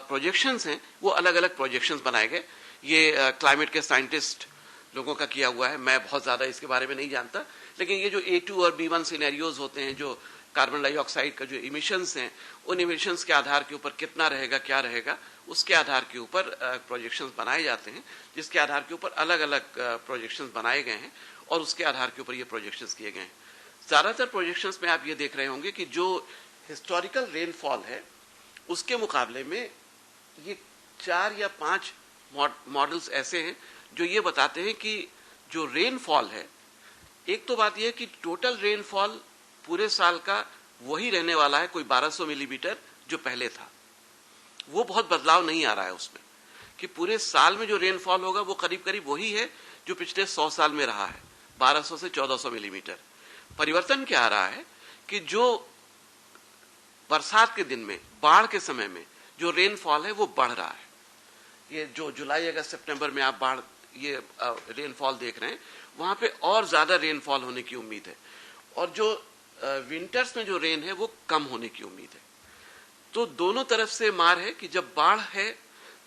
प्रोजेक्शंस हैं वो अलग अलग प्रोजेक्शंस बनाए गए। ये क्लाइमेट के साइंटिस्ट लोगों का किया हुआ है, मैं बहुत ज्यादा इसके बारे में नहीं जानता, लेकिन ये जो A2 और B1 सिनेरियोज होते हैं, जो कार्बन डाइऑक्साइड का जो इमिशंस हैं, उन इमिशंस के आधार के ऊपर कितना रहेगा क्या रहेगा, उसके आधार के ऊपर प्रोजेक्शंस बनाए जाते हैं, जिसके आधार के ऊपर अलग अलग प्रोजेक्शंस बनाए गए हैं और उसके आधार के ऊपर ये प्रोजेक्शंस किए गए हैं। ज्यादातर प्रोजेक्शंस में आप ये देख रहे होंगे कि जो हिस्टोरिकल रेनफॉल है उसके मुकाबले में ये 4 या 5 मॉडल्स ऐसे हैं जो ये बताते हैं कि जो रेनफॉल है, एक तो बात यह है कि टोटल रेनफॉल पूरे साल का वही रहने वाला है, कोई 1200 मिलीमीटर जो पहले था, वो बहुत बदलाव नहीं आ रहा है उसमें, कि पूरे साल में जो रेनफॉल होगा वो करीब करीब वही है जो पिछले 100 साल में रहा है, 1200 से 1400 मिलीमीटर। परिवर्तन क्या आ रहा है कि जो बरसात के दिन में, बाढ़ के समय में जो रेनफॉल है वो बढ़ रहा है। ये जो जुलाई अगस्त सितंबर में आप बाढ़ ये रेनफॉल देख रहे हैं, वहां पे और ज्यादा रेनफॉल होने की उम्मीद है, और जो विंटर्स में जो रेन है वो कम होने की उम्मीद है। तो दोनों तरफ से मार है कि जब बाढ़ है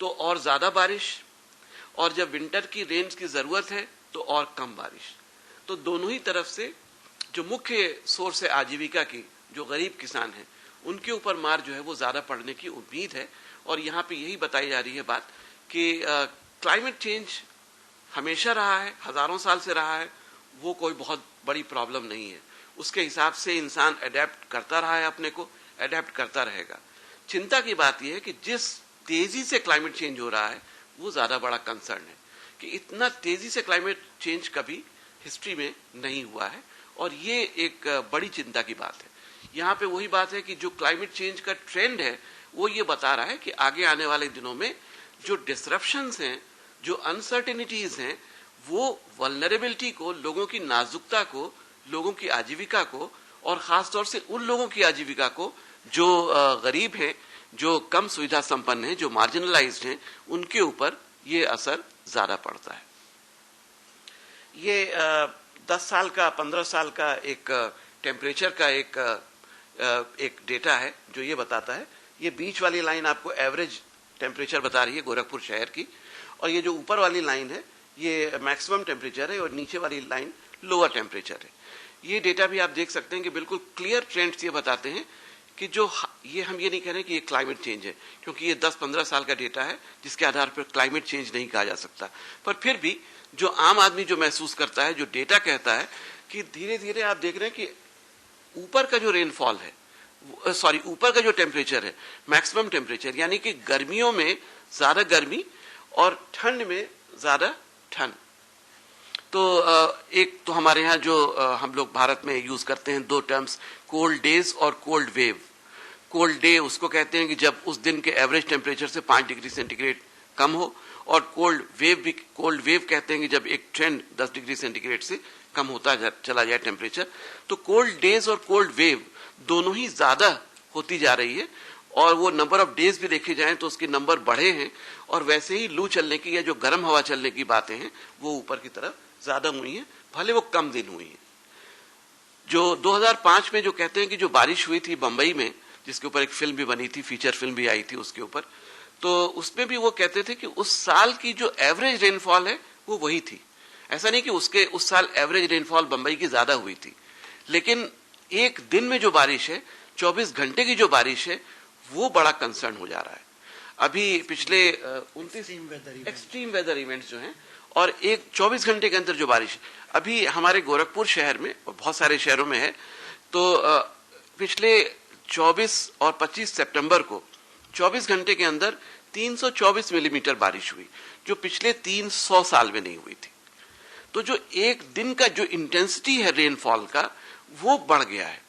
तो और ज्यादा बारिश, और जब विंटर की रेंज की जरूरत है तो और कम बारिश। तो दोनों ही तरफ से जो मुख्य सोर्स है आजीविका की, जो गरीब किसान हैं, उनके ऊपर मार जो है वो ज्यादा पड़ने की उम्मीद है। और यहाँ पे यही बताई जा रही है बात कि क्लाइमेट चेंज हमेशा रहा है, हजारों साल से रहा है, वो कोई बहुत बड़ी प्रॉब्लम नहीं है। उसके हिसाब से इंसान अडेप्ट करता रहा है, अपने को अडेप्ट करता रहेगा। चिंता की बात यह है कि जिस तेजी से क्लाइमेट चेंज हो रहा है वो ज्यादा बड़ा कंसर्न है, कि इतना तेजी से क्लाइमेट चेंज कभी हिस्ट्री में नहीं हुआ है, और ये एक बड़ी चिंता की बात है। यहाँ पे वही बात है कि जो क्लाइमेट चेंज का ट्रेंड है वो ये बता रहा है कि आगे आने वाले दिनों में जो डिसरप्शंस हैं, जो अनसर्टेनिटीज हैं, वो वल्नरेबिलिटी को, लोगों की नाजुकता को, लोगों की आजीविका को, और खासतौर से उन लोगों की आजीविका को जो गरीब हैं, जो कम सुविधा संपन्न हैं, जो मार्जिनलाइज्ड हैं, उनके ऊपर ये असर ज्यादा पड़ता है। ये 10 साल का 15 साल का एक टेम्परेचर का एक डेटा है जो ये बताता है। ये बीच वाली लाइन आपको एवरेज टेम्परेचर बता रही है गोरखपुर शहर की, और ये जो ऊपर वाली लाइन है ये मैक्सिमम टेम्परेचर है, और नीचे वाली लाइन लोअर टेम्परेचर है। ये डेटा भी आप देख सकते हैं कि बिल्कुल क्लियर ट्रेंड्स ये बताते हैं कि जो ये हम ये नहीं कह रहे कि ये क्लाइमेट चेंज है, क्योंकि ये 10-15 साल का डेटा है जिसके आधार पर क्लाइमेट चेंज नहीं कहा जा सकता। पर फिर भी जो आम आदमी जो महसूस करता है, जो डेटा कहता है कि धीरे धीरे आप देख रहे हैं कि ऊपर का जो रेनफॉल है, ऊपर का जो टेम्परेचर है, मैक्सिमम टेम्परेचर, यानी कि गर्मियों में ज्यादा गर्मी और ठंड में ज्यादा ठंड। तो एक तो हमारे यहाँ जो हम लोग भारत में यूज करते हैं 2 टर्म्स, कोल्ड डेज और कोल्ड वेव। कोल्ड डे उसको कहते हैं कि जब उस दिन के एवरेज टेम्परेचर से 5 डिग्री सेंटीग्रेड कम हो, और कोल्ड वेव कहते हैं कि जब एक ट्रेंड 10 डिग्री सेंटीग्रेड से कम होता चला जाए टेम्परेचर। तो कोल्ड डेज और कोल्ड वेव दोनों ही ज्यादा होती जा रही है, और वो नंबर ऑफ डेज भी देखे जाएं तो उसके नंबर बढ़े हैं, और वैसे ही लू चलने की या जो गर्म हवा चलने की बातें हैं वो ऊपर की तरफ ज्यादा हुई हैं, भले वो कम दिन हुई हैं। जो 2005 में जो कहते हैं कि जो बारिश हुई थी बंबई में, जिसके ऊपर एक फिल्म भी बनी थी, फीचर फिल्म भी आई थी उसके ऊपर, तो उसमें भी वो कहते थे कि उस साल की जो एवरेज रेनफॉल है वो वही थी। ऐसा नहीं कि उस साल एवरेज रेनफॉल बंबई की ज्यादा हुई थी, लेकिन एक दिन में जो बारिश है, 24 घंटे की जो बारिश है, वो बड़ा कंसर्न हो जा रहा है। अभी पिछले 29 एक्सट्रीम वेदर इवेंट्स जो हैं, और एक 24 घंटे के अंदर जो बारिश अभी हमारे गोरखपुर शहर में और बहुत सारे शहरों में है, तो पिछले 24 और 25 सितंबर को 24 घंटे के अंदर 324 मिलीमीटर बारिश हुई, जो पिछले 300 साल में नहीं हुई थी। तो जो एक दिन का जो इंटेंसिटी है रेनफॉल का, वो बढ़ गया है,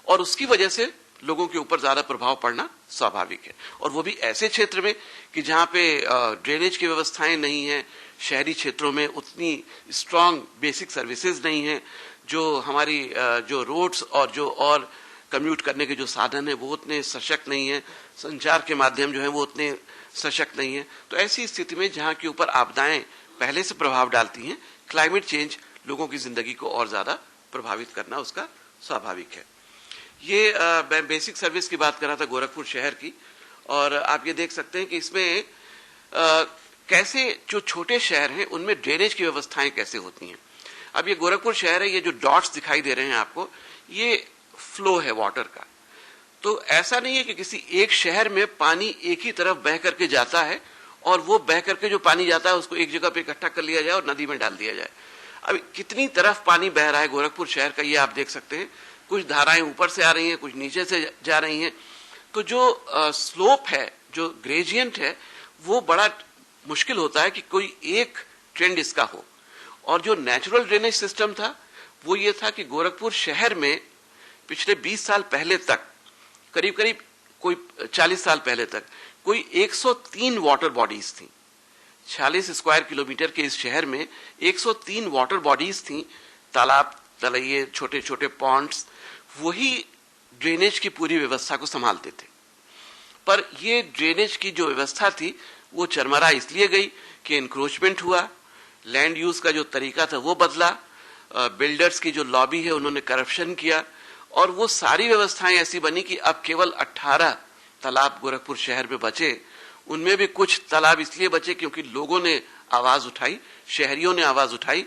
और उसकी वजह से लोगों के ऊपर ज्यादा प्रभाव पड़ना स्वाभाविक है। और वो भी ऐसे क्षेत्र में कि जहां पे ड्रेनेज की व्यवस्थाएं नहीं है, शहरी क्षेत्रों में उतनी स्ट्रांग बेसिक सर्विसेज नहीं है, जो हमारी जो रोड्स और जो और कम्यूट करने के जो साधन है वो उतने सशक्त नहीं है, संचार के माध्यम जो है वो उतने सशक्त नहीं है। तो ऐसी स्थिति में जहां के ऊपर आपदाएं पहले से प्रभाव डालती हैं, क्लाइमेट चेंज लोगों की जिंदगी को और ज्यादा प्रभावित करना उसका स्वाभाविक है। ये मैं बेसिक सर्विस की बात कर रहा था गोरखपुर शहर की, और आप ये देख सकते हैं कि इसमें कैसे जो छोटे शहर हैं उनमें ड्रेनेज की व्यवस्थाएं कैसे होती हैं। अब ये गोरखपुर शहर है, ये जो डॉट्स दिखाई दे रहे हैं आपको, ये फ्लो है वाटर का। तो ऐसा नहीं है कि किसी एक शहर में पानी एक ही तरफ बह करके जाता है और वो बह करके जो पानी जाता है उसको एक जगह पे इकट्ठा कर लिया जाए और नदी में डाल दिया जाए। अब कितनी तरफ पानी बह रहा है गोरखपुर शहर का, ये आप देख सकते हैं। कुछ धाराएं ऊपर से आ रही हैं, कुछ नीचे से जा रही हैं। तो जो स्लोप है, जो ग्रेडियंट है, वो बड़ा मुश्किल होता है कि कोई एक ट्रेंड इसका हो। और जो नेचुरल ड्रेनेज सिस्टम था वो ये था कि गोरखपुर शहर में पिछले 20 साल पहले तक, करीब करीब कोई 40 साल पहले तक, कोई 103 वाटर बॉडीज थी। 46 स्क्वायर किलोमीटर के इस शहर में 103 वाटर बॉडीज थी, तालाब, तलैये, छोटे छोटे पॉन्ड्स, वही ड्रेनेज की पूरी व्यवस्था को संभालते थे। पर ये ड्रेनेज की जो व्यवस्था थी वो चरमरा इसलिए गई कि इंक्रोचमेंट हुआ, लैंड यूज का जो तरीका था वो बदला, बिल्डर्स की जो लॉबी है उन्होंने करप्शन किया, और वो सारी व्यवस्थाएं ऐसी बनी कि अब केवल 18 तालाब गोरखपुर शहर में बचे। उनमें भी कुछ तालाब इसलिए बचे क्योंकि लोगों ने आवाज उठाई, शहरियों ने आवाज उठाई।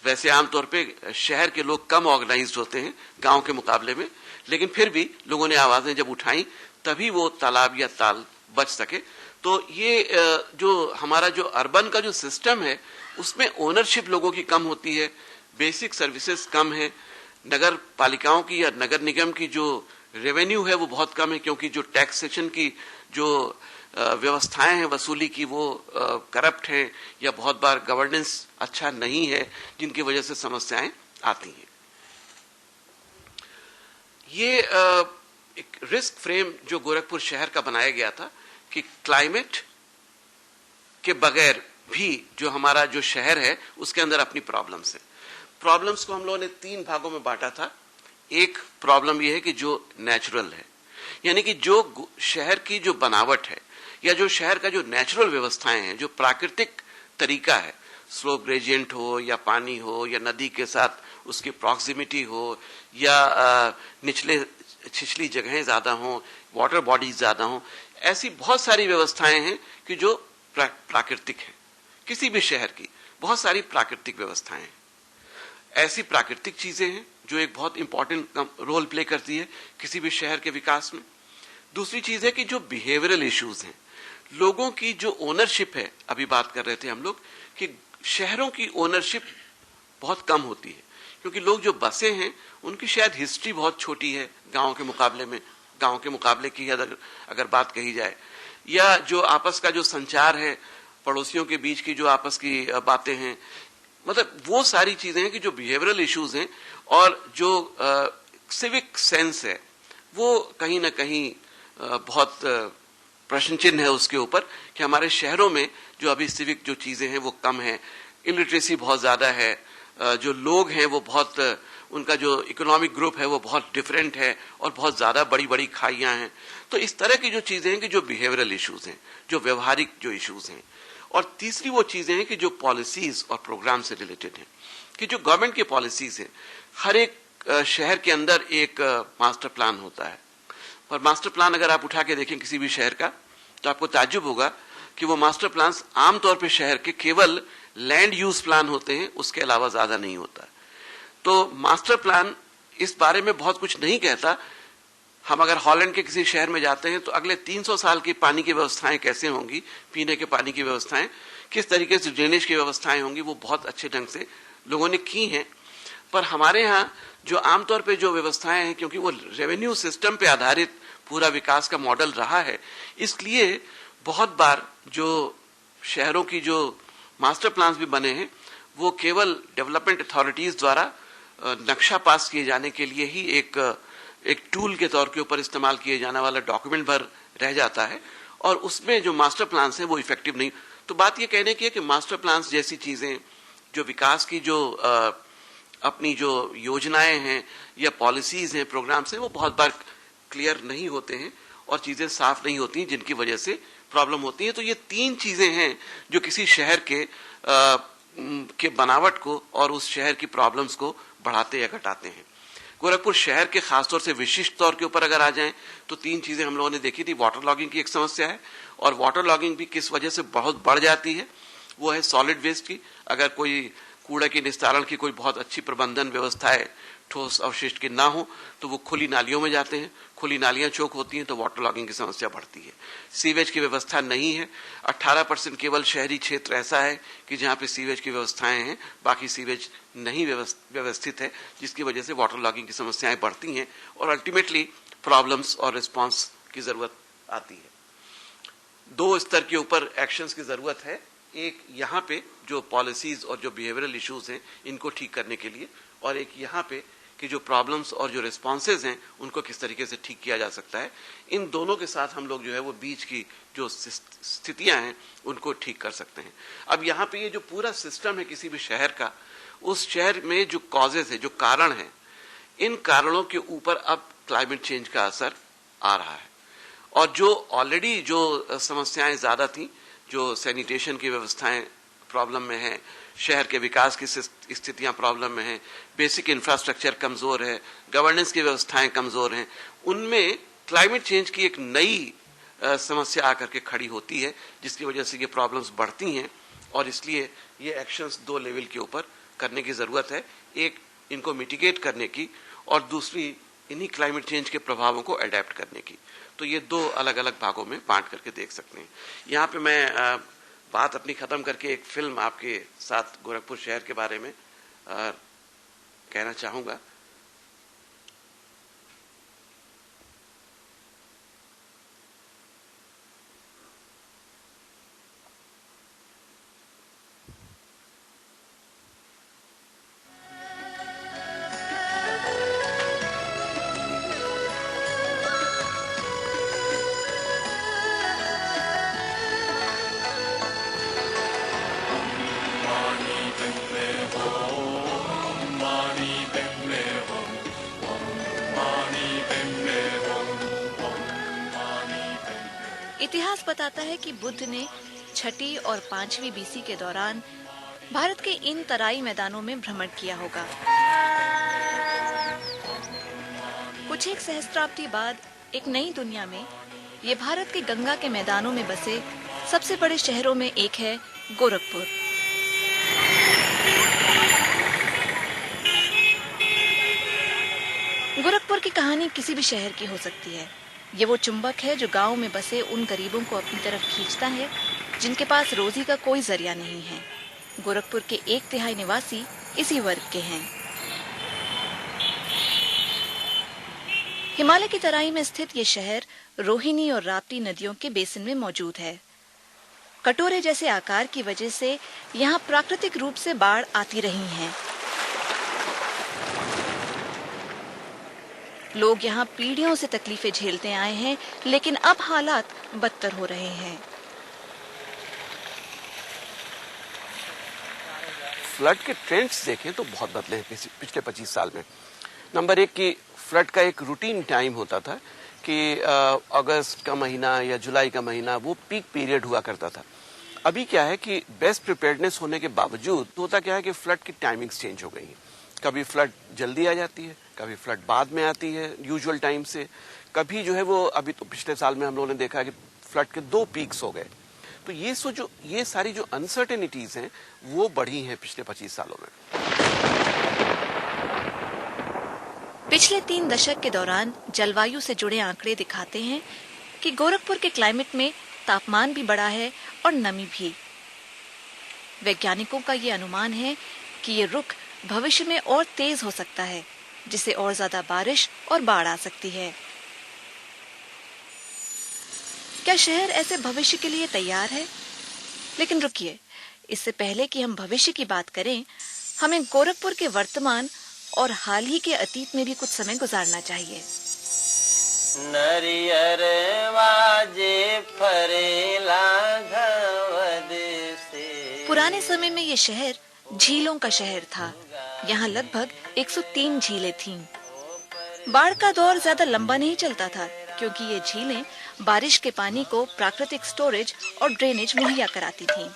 वैसे आमतौर पे शहर के लोग कम ऑर्गेनाइज्ड होते हैं गांव के मुकाबले में, लेकिन फिर भी लोगों ने आवाजें जब उठाई तभी वो तालाब या ताल बच सके। तो ये जो हमारा जो अर्बन का जो सिस्टम है उसमें ओनरशिप लोगों की कम होती है, बेसिक सर्विसेज कम है, नगर पालिकाओं की या नगर निगम की जो रेवेन्यू है वो बहुत कम है, क्योंकि जो टैक्सेशन की जो व्यवस्थाएं हैं वसूली की वो करप्ट हैं, या बहुत बार गवर्नेंस अच्छा नहीं है, जिनकी वजह से समस्याएं आती हैं। ये एक रिस्क फ्रेम जो गोरखपुर शहर का बनाया गया था कि क्लाइमेट के बगैर भी जो हमारा जो शहर है उसके अंदर अपनी प्रॉब्लम्स है। प्रॉब्लम्स को हम लोगों ने 3 भागों में बांटा था। एक प्रॉब्लम यह है कि जो नेचुरल है, यानी कि जो शहर की जो बनावट है या जो शहर का जो नेचुरल व्यवस्थाएं हैं, जो प्राकृतिक तरीका है, स्लोप ग्रेडियंट हो या पानी हो या नदी के साथ उसकी प्रॉक्सिमिटी हो या निचले छिछली जगहें ज्यादा हो, वाटर बॉडीज ज्यादा हो, ऐसी बहुत सारी व्यवस्थाएं हैं कि जो प्राकृतिक है। किसी भी शहर की बहुत सारी प्राकृतिक व्यवस्थाएं हैं। ऐसी प्राकृतिक चीजें हैं जो एक बहुत इंपॉर्टेंट रोल प्ले करती है किसी भी शहर के विकास में। दूसरी चीज है कि जो बिहेवियरल इश्यूज हैं, लोगों की जो ओनरशिप है, अभी बात कर रहे थे हम लोग कि शहरों की ओनरशिप बहुत कम होती है, क्योंकि लोग जो बसे हैं उनकी शायद हिस्ट्री बहुत छोटी है गांव के मुकाबले में, गांव के मुकाबले की अगर बात कही जाए, या जो आपस का जो संचार है, पड़ोसियों के बीच की जो आपस की बातें हैं, मतलब वो सारी चीजें हैं कि जो बिहेवियरल इश्यूज हैं और जो सिविक सेंस है वो कहीं ना कहीं बहुत प्रश्न चिन्ह है उसके ऊपर कि हमारे शहरों में जो अभी सिविक जो चीजें हैं वो कम है, इलिटरेसी बहुत ज्यादा है, जो लोग हैं वो बहुत, उनका जो इकोनॉमिक ग्रुप है वो बहुत डिफरेंट है और बहुत ज्यादा बड़ी बड़ी खाइयां हैं। तो इस तरह की जो चीजें हैं कि जो बिहेवियरल इश्यूज हैं, जो व्यवहारिक जो इश्यूज हैं। और तीसरी वो चीजें हैं कि जो पॉलिसीज और प्रोग्राम से रिलेटेड हैं, कि जो गवर्नमेंट की पॉलिसीज हैं, हर एक शहर के अंदर एक मास्टर प्लान होता है, और मास्टर प्लान अगर आप उठा के देखें किसी भी शहर का तो आपको ताज्जुब होगा कि वो मास्टर प्लान आमतौर पे शहर के केवल लैंड यूज प्लान होते हैं, उसके अलावा ज्यादा नहीं होता। तो मास्टर प्लान इस बारे में बहुत कुछ नहीं कहता। हम अगर हॉलैंड के किसी शहर में जाते हैं तो अगले 300 साल की पानी की व्यवस्थाएं कैसे होंगी, पीने के पानी की व्यवस्थाएं किस तरीके से, ड्रेनेज की व्यवस्थाएं होंगी, वो बहुत अच्छे ढंग से लोगों ने की हैं। पर हमारे यहाँ जो आमतौर पे जो व्यवस्थाएं हैं, क्योंकि वो रेवेन्यू सिस्टम पे आधारित पूरा विकास का मॉडल रहा है, इसलिए बहुत बार जो शहरों की जो मास्टर प्लान्स भी बने हैं वो केवल डेवलपमेंट अथॉरिटीज द्वारा नक्शा पास किए जाने के लिए ही एक टूल के तौर के ऊपर इस्तेमाल किए जाने वाला डॉक्यूमेंट भर रह जाता है, और उसमें जो मास्टर प्लान्स हैं वो इफेक्टिव नहीं। तो बात ये कहने की है कि मास्टर प्लान्स जैसी चीजें जो विकास की जो अपनी जो योजनाएं हैं या पॉलिसीज हैं, प्रोग्राम्स हैं, वो बहुत बार क्लियर नहीं होते हैं और चीजें साफ नहीं होती हैं, जिनकी वजह से प्रॉब्लम होती है। तो ये 3 चीजें हैं जो किसी शहर के बनावट को और उस शहर की प्रॉब्लम्स को बढ़ाते या घटाते हैं। गोरखपुर शहर के खासतौर से विशिष्ट तौर के ऊपर अगर आ जाएं तो 3 चीजें हम लोगों ने देखी थी। वाटर लॉगिंग की एक समस्या है, और वाटर लॉगिंग भी किस वजह से बहुत बढ़ जाती है, वो है सॉलिड वेस्ट की। अगर कोई कूड़ा के निस्तारण की कोई बहुत अच्छी प्रबंधन व्यवस्था है, ठोस अवशिष्ट की ना हो, तो वो खुली नालियों में जाते हैं। खुली नालियां चौक होती हैं तो वाटर लॉगिंग की समस्या बढ़ती है। सीवेज की व्यवस्था नहीं है। 18% केवल शहरी क्षेत्र ऐसा है कि जहां पे सीवेज की व्यवस्थाएं हैं, बाकी सीवेज नहीं व्यवस्थित है, जिसकी वजह से वाटर लॉगिंग की समस्याएं बढ़ती हैं और अल्टीमेटली प्रॉब्लम्स और रिस्पॉन्स की जरूरत आती है। 2 स्तर के ऊपर एक्शंस की जरूरत है। एक यहाँ पे जो पॉलिसीज और जो बिहेवियरल इश्यूज हैं इनको ठीक करने के लिए, और एक यहाँ पे कि जो प्रॉब्लम्स और जो रिस्पॉन्सेज हैं उनको किस तरीके से ठीक किया जा सकता है। इन दोनों के साथ हम लोग जो है वो बीच की जो स्थितियां हैं उनको ठीक कर सकते हैं। अब यहाँ पे ये जो पूरा सिस्टम है किसी भी शहर का, उस शहर में जो कॉजेज है, जो कारण है, इन कारणों के ऊपर अब क्लाइमेट चेंज का असर आ रहा है। और जो ऑलरेडी जो समस्याएं ज्यादा थी, जो सैनिटेशन की व्यवस्थाएं प्रॉब्लम में है, शहर के विकास की स्थितियां प्रॉब्लम में हैं, बेसिक इंफ्रास्ट्रक्चर कमजोर है, गवर्नेंस की व्यवस्थाएं कमजोर हैं, उनमें क्लाइमेट चेंज की एक नई समस्या आकर के खड़ी होती है, जिसकी वजह से ये प्रॉब्लम्स बढ़ती हैं। और इसलिए ये एक्शंस 2 लेवल के ऊपर करने की जरूरत है। एक इनको मिटिगेट करने की, और दूसरी इन्हीं क्लाइमेट चेंज के प्रभावों को अडेप्ट करने की। तो ये 2 अलग अलग भागों में बांट करके देख सकते हैं। यहाँ पे मैं बात अपनी खत्म करके एक फिल्म आपके साथ गोरखपुर शहर के बारे में कहना चाहूंगा। इतिहास बताता है कि बुद्ध ने 6वीं और 5वीं बीसी के दौरान भारत के इन तराई मैदानों में भ्रमण किया होगा। कुछ एक सहस्त्राब्दी बाद एक नई दुनिया में ये भारत के गंगा के मैदानों में बसे सबसे बड़े शहरों में एक है गोरखपुर। गोरखपुर की कहानी किसी भी शहर की हो सकती है। ये वो चुंबक है जो गांव में बसे उन गरीबों को अपनी तरफ खींचता है जिनके पास रोजी का कोई जरिया नहीं है। गोरखपुर के 1/3 निवासी इसी वर्ग के हैं। हिमालय की तराई में स्थित ये शहर रोहिणी और राप्ती नदियों के बेसिन में मौजूद है। कटोरे जैसे आकार की वजह से यहाँ प्राकृतिक रूप से बाढ़ आती रही हैं। लोग यहाँ पीढ़ियों से तकलीफें झेलते आए हैं, लेकिन अब हालात बदतर हो रहे हैं। फ्लड के ट्रेंड्स देखें तो बहुत बदले हैं पिछले 25 साल में। नंबर 1 की फ्लड का एक रूटीन टाइम होता था कि अगस्त का महीना या जुलाई का महीना वो पीक पीरियड हुआ करता था। अभी क्या है कि बेस्ट प्रिपेयर्डनेस होने के बावजूद होता क्या है कि फ्लड की टाइमिंग्स चेंज हो गई हैं। कभी फ्लड जल्दी आ जाती है, कभी फ्लड बाद में आती है यूजुअल टाइम से, कभी जो है वो अभी तो पिछले साल में हम लोगों ने देखा कि फ्लड के 2 पीक्स हो गए। तो ये सारी जो अनसर्टेनिटीज हैं वो बढ़ी हैं पिछले 25 सालों में। पिछले 3 दशक के दौरान जलवायु से जुड़े आंकड़े दिखाते हैं कि गोरखपुर के क्लाइमेट में तापमान भी बढ़ा है और नमी भी। वैज्ञानिकों का ये अनुमान है कि ये रुख भविष्य में और तेज हो सकता है, जिससे और ज्यादा बारिश और बाढ़ आ सकती है। क्या शहर ऐसे भविष्य के लिए तैयार है? लेकिन रुकिए, इससे पहले कि हम भविष्य की बात करें, हमें गोरखपुर के वर्तमान और हाल ही के अतीत में भी कुछ समय गुजारना चाहिए। नरियर वाजे फरेला घवद से। पुराने समय में ये शहर झीलों का शहर था। यहाँ लगभग 103 झीलें थीं। बाढ़ का दौर ज्यादा लंबा नहीं चलता था, क्योंकि ये झीलें बारिश के पानी को प्राकृतिक स्टोरेज और ड्रेनेज मुहैया कराती थीं।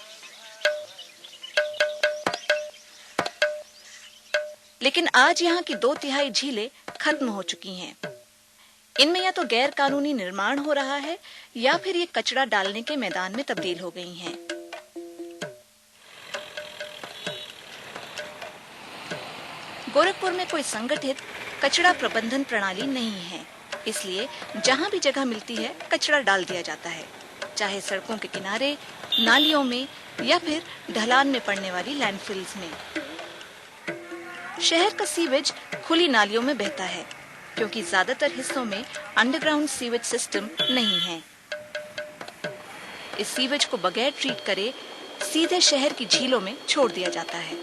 लेकिन आज यहाँ की 2/3 झीलें खत्म हो चुकी हैं। इनमें या तो गैर कानूनी निर्माण हो रहा है या फिर ये कचरा डालने के मैदान में तब्दील हो गई हैं। गोरखपुर में कोई संगठित कचरा प्रबंधन प्रणाली नहीं है, इसलिए जहाँ भी जगह मिलती है कचरा डाल दिया जाता है, चाहे सड़कों के किनारे, नालियों में या फिर ढलान में पड़ने वाली लैंडफिल्स में। शहर का सीवेज खुली नालियों में बहता है, क्योंकि ज्यादातर हिस्सों में अंडरग्राउंड सीवेज सिस्टम नहीं है। इस सीवेज को बगैर ट्रीट करे सीधे शहर की झीलों में छोड़ दिया जाता है।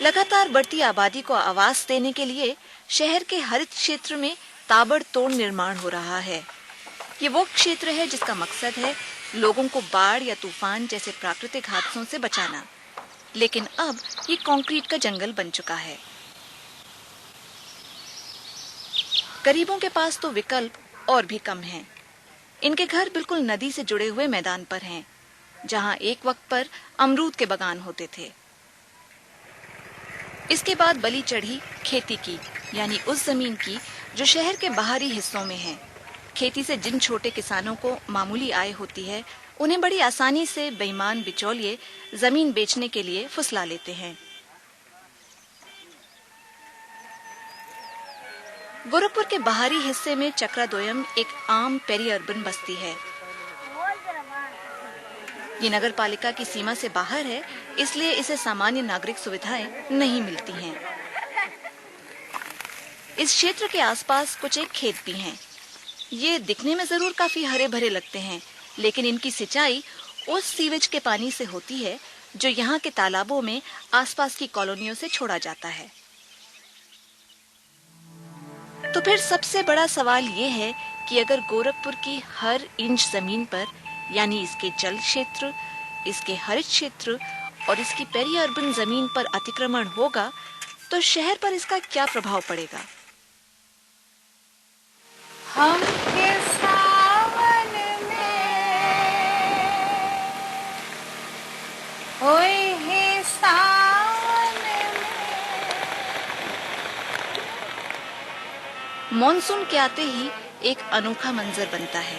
लगातार बढ़ती आबादी को आवास देने के लिए शहर के हरित क्षेत्र में ताबड़तोड़ निर्माण हो रहा है। ये वो क्षेत्र है जिसका मकसद है लोगों को बाढ़ या तूफान जैसे प्राकृतिक हादसों से बचाना, लेकिन अब ये कंक्रीट का जंगल बन चुका है। गरीबों के पास तो विकल्प और भी कम हैं। इनके घर बिल्कुल नदी से जुड़े हुए मैदान पर हैं, जहां एक वक्त पर अमरूद के बागान होते थे। इसके बाद बलि चढ़ी खेती की, यानी उस जमीन की जो शहर के बाहरी हिस्सों में है। खेती से जिन छोटे किसानों को मामूली आय होती है, उन्हें बड़ी आसानी से बेईमान बिचौलिए जमीन बेचने के लिए फुसला लेते हैं। गोरखपुर के बाहरी हिस्से में चक्रादोयम एक आम पेरी अर्बन बस्ती है। ये नगर पालिका की सीमा से बाहर है, इसलिए इसे सामान्य नागरिक सुविधाएं नहीं मिलती हैं। इस क्षेत्र के आसपास कुछ एक खेत भी हैं। ये दिखने में जरूर काफी हरे भरे लगते हैं, लेकिन इनकी सिंचाई उस सीवेज के पानी से होती है जो यहाँ के तालाबों में आसपास की कॉलोनियों से छोड़ा जाता है। तो फिर सबसे बड़ा सवाल ये है कि अगर गोरखपुर की हर इंच जमीन पर, यानी इसके जल क्षेत्र, इसके हरित क्षेत्र और इसकी पेरी अर्बन जमीन पर अतिक्रमण होगा, तो शहर पर इसका क्या प्रभाव पड़ेगा? हम के सावन में होई ही सावन में। मॉनसून के आते ही एक अनोखा मंजर बनता है।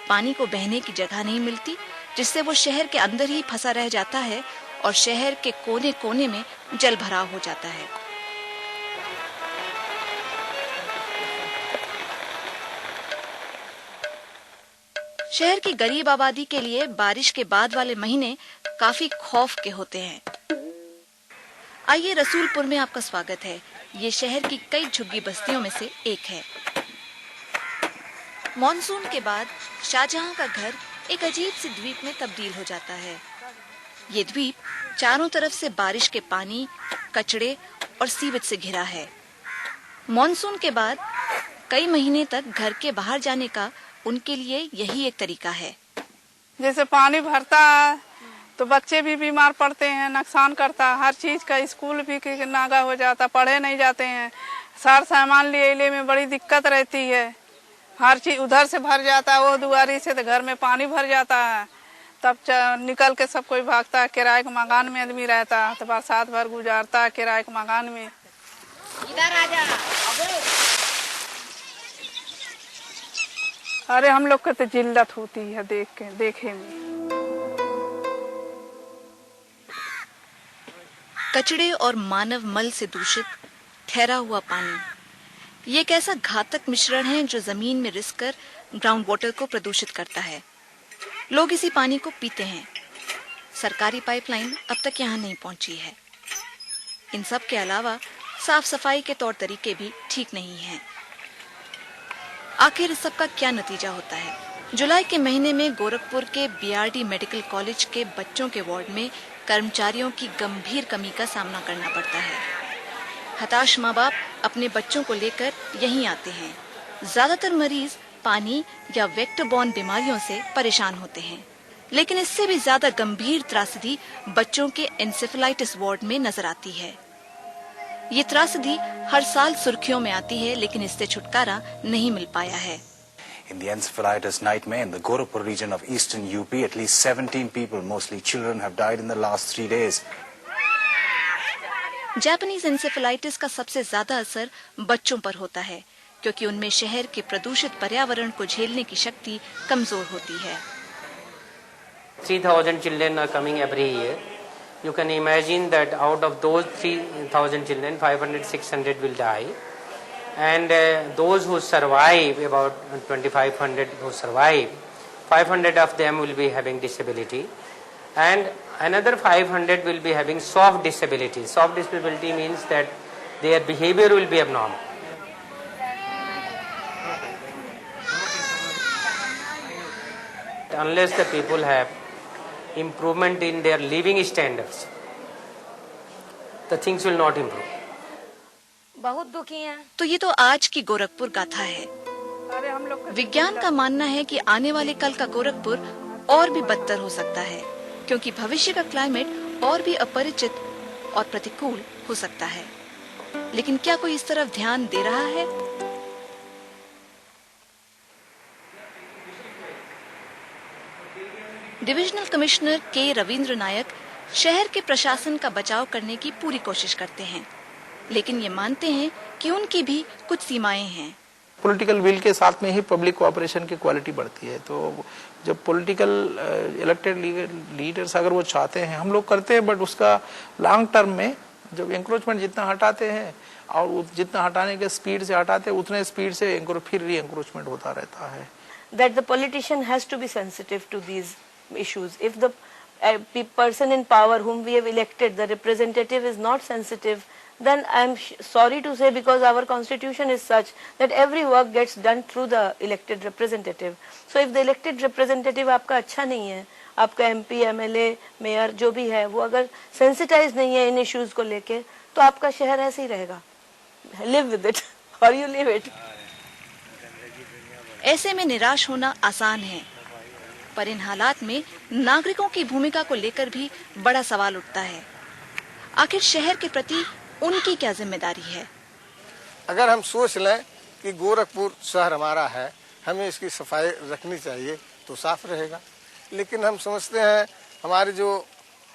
पानी को बहने की जगह नहीं मिलती, जिससे वो शहर के अंदर ही फंसा रह जाता है और शहर के कोने कोने में जल भराव हो जाता है। शहर की गरीब आबादी के लिए बारिश के बाद वाले महीने काफी खौफ के होते हैं। आइए, रसूलपुर में आपका स्वागत है। ये शहर की कई झुग्गी बस्तियों में से एक है। मॉनसून के बाद शाहजहां का घर एक अजीब सी द्वीप में तब्दील हो जाता है। ये द्वीप चारों तरफ से बारिश के पानी, कचड़े और सीवेज से घिरा है। मॉनसून के बाद कई महीने तक घर के बाहर जाने का उनके लिए यही एक तरीका है। जैसे पानी भरता है तो बच्चे भी बीमार पड़ते हैं, नुकसान करता है। हर चीज का स्कूल भी नागा हो जाता, पढ़े नहीं जाते हैं। सार सामान ले में बड़ी दिक्कत रहती है। हर चीज उधर से भर जाता है, वो दुआरी से, तो घर में पानी भर जाता है। तब निकल के सब कोई भागता है। किराए के मकान में आदमी रहता है तो बरसात भर गुजारता है किराए के मकान में। इधर आ जा। अरे हम लोग को तो जिल्लत होती है देखे में। कचड़े और मानव मल से दूषित ठहरा हुआ पानी, ये एक ऐसा घातक मिश्रण है जो जमीन में रिस कर ग्राउंड वाटर को प्रदूषित करता है। लोग इसी पानी को पीते हैं। सरकारी पाइपलाइन अब तक यहाँ नहीं पहुंची है। इन सब के अलावा साफ सफाई के तौर तरीके भी ठीक नहीं हैं। आखिर इस सब का क्या नतीजा होता है? जुलाई के महीने में गोरखपुर के बीआरडी मेडिकल कॉलेज के बच्चों के वार्ड में कर्मचारियों की गंभीर कमी का सामना करना पड़ता है। हताश माँ बाप अपने बच्चों को लेकर यहीं आते हैं। ज्यादातर मरीज पानी या वेक्टर बॉर्न बीमारियों से परेशान होते हैं, लेकिन इससे भी ज्यादा गंभीर त्रासदी बच्चों के एन्सेफेलाइटिस वार्ड में नजर आती है। ये त्रासदी हर साल सुर्खियों में आती है, लेकिन इससे छुटकारा नहीं मिल पाया है। In the encephalitis nightmare in the Gorakhpur region of eastern UP, at least 17 people, mostly children, have died in the last 3 days. Japanese encephalitis का सबसे ज्यादा असर बच्चों पर होता है, क्योंकि उनमें शहर के प्रदूषित पर्यावरण को झेलने की शक्ति कमजोर होती है। 3,000 children are coming every year. You can imagine that out of those 3,000 children, 500, 600 will die. And those who survive, about 2,500 who survive, 500 of them will be having disability. And another 500 will be having soft disability. Soft disability means that their behavior will be abnormal. Unless the people have improvement in their living standards, the things will not improve. बहुत दुखी हैं। तो ये तो आज की गोरखपुर गाथा है। विज्ञान का मानना है कि आने वाले कल का गोरखपुर और भी बदतर हो सकता है, क्योंकि भविष्य का क्लाइमेट और भी अपरिचित और प्रतिकूल हो सकता है। लेकिन क्या कोई इस तरफ ध्यान दे रहा है? डिविजनल कमिश्नर के रविंद्र नायक शहर के प्रशासन का बचाव करने की पूरी कोशिश करते हैं, लेकिन ये मानते हैं कि उनकी भी कुछ सीमाएं हैं। पॉलिटिकल विल के साथ में ही पब्लिक कोऑपरेशन की क्वालिटी बढ़ती है। तो जब पॉलिटिकल इलेक्टेड लीडर्स अगर वो चाहते हैं, हम लोग करते हैं, बट उसका लॉन्ग टर्म में जब एंक्रोचमेंट जितना हटाते हैं और जितना हटाने के स्पीड से हटाते हैं, उतने स्पीड से फिर री एंक्रोचमेंट होता रहता है। That the politician has to be sensitive to these issues. If the person in power whom we have elected, the representative, is not sensitive, then I am sorry to say, because our constitution is such that every work gets done through the elected representative. So if the elected representative आपका अच्छा नहीं है, आपका MP, MLA, mayor जो भी है, वो अगर sensitized नहीं है इन issues को लेके, तो आपका शहर ऐसे ही रहेगा। Live with it or you live it. ऐसे में निराश होना आसान है, पर इन हालात में नागरिकों की भूमिका को लेकर भी बड़ा सवाल उठता है। आखिर शहर के प्रति उनकी क्या जिम्मेदारी है? अगर हम सोच लें कि गोरखपुर शहर हमारा है, हमें इसकी सफाई रखनी चाहिए, तो साफ रहेगा। लेकिन हम समझते हैं हमारे जो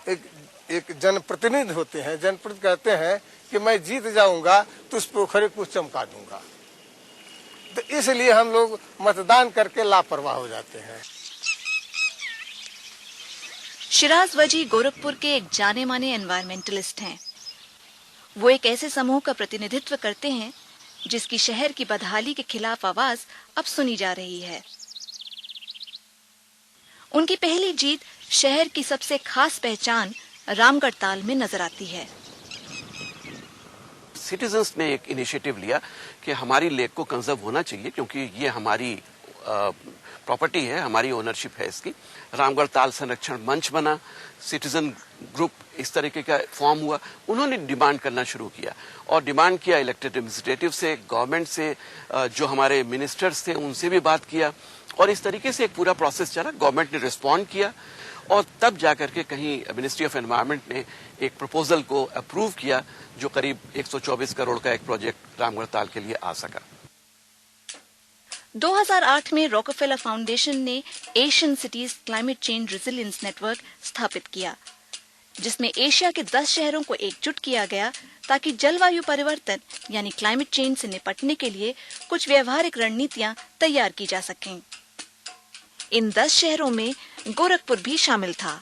एक जनप्रतिनिधि होते हैं, जनप्रतिनिधि कहते हैं कि मैं जीत जाऊंगा तो इस पोखरे को चमका दूंगा, तो इसलिए हम लोग मतदान करके लापरवाह हो जाते हैं। शिराज वजी गोरखपुर के एक जाने माने एनवायरमेंटलिस्ट हैं। वो एक ऐसे समूह का प्रतिनिधित्व करते हैं जिसकी शहर की बदहाली के खिलाफ आवाज अब सुनी जा रही है। उनकी पहली जीत शहर की सबसे खास पहचान रामगढ़ ताल में नजर आती है। सिटीजन्स ने एक इनिशिएटिव लिया कि हमारी लेक को कंजर्व होना चाहिए, क्योंकि ये हमारी प्रॉपर्टी है, हमारी ओनरशिप है इसकी। रामगढ़ ताल संरक्षण मंच बना, सिटीजन ग्रुप इस तरीके का फॉर्म हुआ। उन्होंने डिमांड करना शुरू किया और डिमांड किया इलेक्टेड एडमिनिस्ट्रेटिव से, गवर्नमेंट से, जो हमारे मिनिस्टर्स थे उनसे भी बात किया, और इस तरीके से एक पूरा प्रोसेस चला। गवर्नमेंट ने रिस्पॉन्ड किया और तब जाकर के कहीं मिनिस्ट्री ऑफ एनवायरनमेंट ने एक प्रपोजल को अप्रूव किया, जो करीब 124 करोड़ का एक प्रोजेक्ट रामगढ़ ताल के लिए आ सका। 2008 में रॉकफेलर फाउंडेशन ने Asian cities climate change resilience network स्थापित किया, जिसमें एशिया के 10 शहरों को एकजुट किया गया ताकि जलवायु परिवर्तन यानी क्लाइमेट चेंज से निपटने के लिए कुछ व्यवहारिक रणनीतियां तैयार की जा सकें। इन 10 शहरों में गोरखपुर भी शामिल था।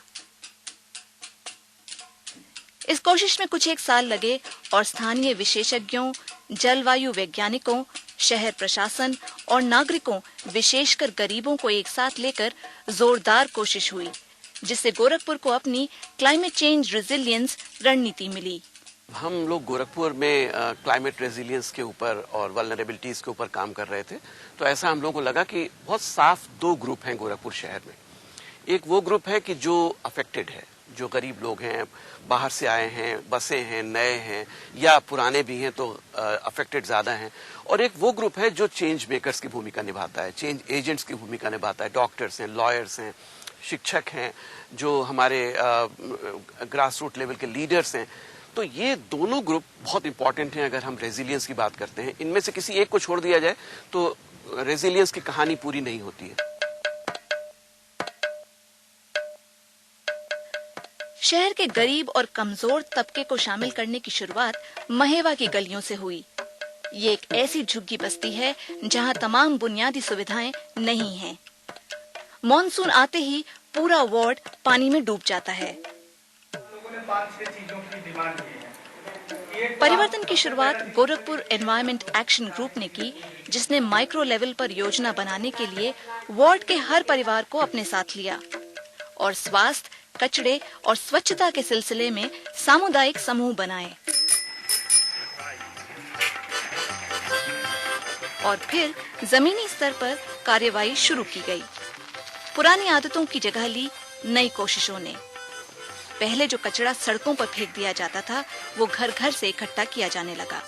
इस कोशिश में कुछ एक साल लगे और स्थानीय विशेषज्ञों, जलवायु वैज्ञानिकों, शहर प्रशासन और नागरिकों, विशेषकर गरीबों को एक साथ लेकर जोरदार कोशिश हुई, जिससे गोरखपुर को अपनी क्लाइमेट चेंज रेजिलियंस रणनीति मिली। हम लोग गोरखपुर में क्लाइमेट रेजिलियंस के ऊपर और वल्नरेबिलिटीज के ऊपर काम कर रहे थे, तो ऐसा हम लोगों को लगा कि बहुत साफ 2 ग्रुप हैं गोरखपुर शहर में। एक वो ग्रुप है कि जो अफेक्टेड है, जो गरीब लोग हैं, बाहर से आए हैं, बसे हैं, नए हैं या पुराने भी हैं तो अफेक्टेड ज्यादा हैं, और एक वो ग्रुप है जो चेंज मेकर्स की भूमिका निभाता है, चेंज एजेंट्स की भूमिका निभाता है, डॉक्टर्स हैं, लॉयर्स हैं, शिक्षक हैं, जो हमारे ग्रास रूट लेवल के लीडर्स हैं। तो ये दोनों ग्रुप बहुत इंपॉर्टेंट हैं अगर हम रेजिलियंस की बात करते हैं। इनमें से किसी एक को छोड़ दिया जाए तो रेजिलियंस की कहानी पूरी नहीं होती है। शहर के गरीब और कमजोर तबके को शामिल करने की शुरुआत महेवा की गलियों से हुई। ये एक ऐसी झुग्गी बस्ती है जहां तमाम बुनियादी सुविधाएं नहीं हैं। मॉनसून आते ही पूरा वार्ड पानी में डूब जाता है। लोगों ने 5-6 चीजों की डिमांड की है। परिवर्तन की शुरुआत गोरखपुर एनवायरमेंट एक्शन ग्रुप ने की, जिसने माइक्रो लेवल पर योजना बनाने के लिए वार्ड के हर परिवार को अपने साथ लिया और स्वास्थ्य, कचरे और स्वच्छता के सिलसिले में सामुदायिक समूह बनाए। और फिर जमीनी स्तर पर कार्यवाही शुरू की गई। पुरानी आदतों की जगह ली नई कोशिशों ने। पहले जो कचरा सड़कों पर फेंक दिया जाता था, वो घर घर से इकट्ठा किया जाने लगा।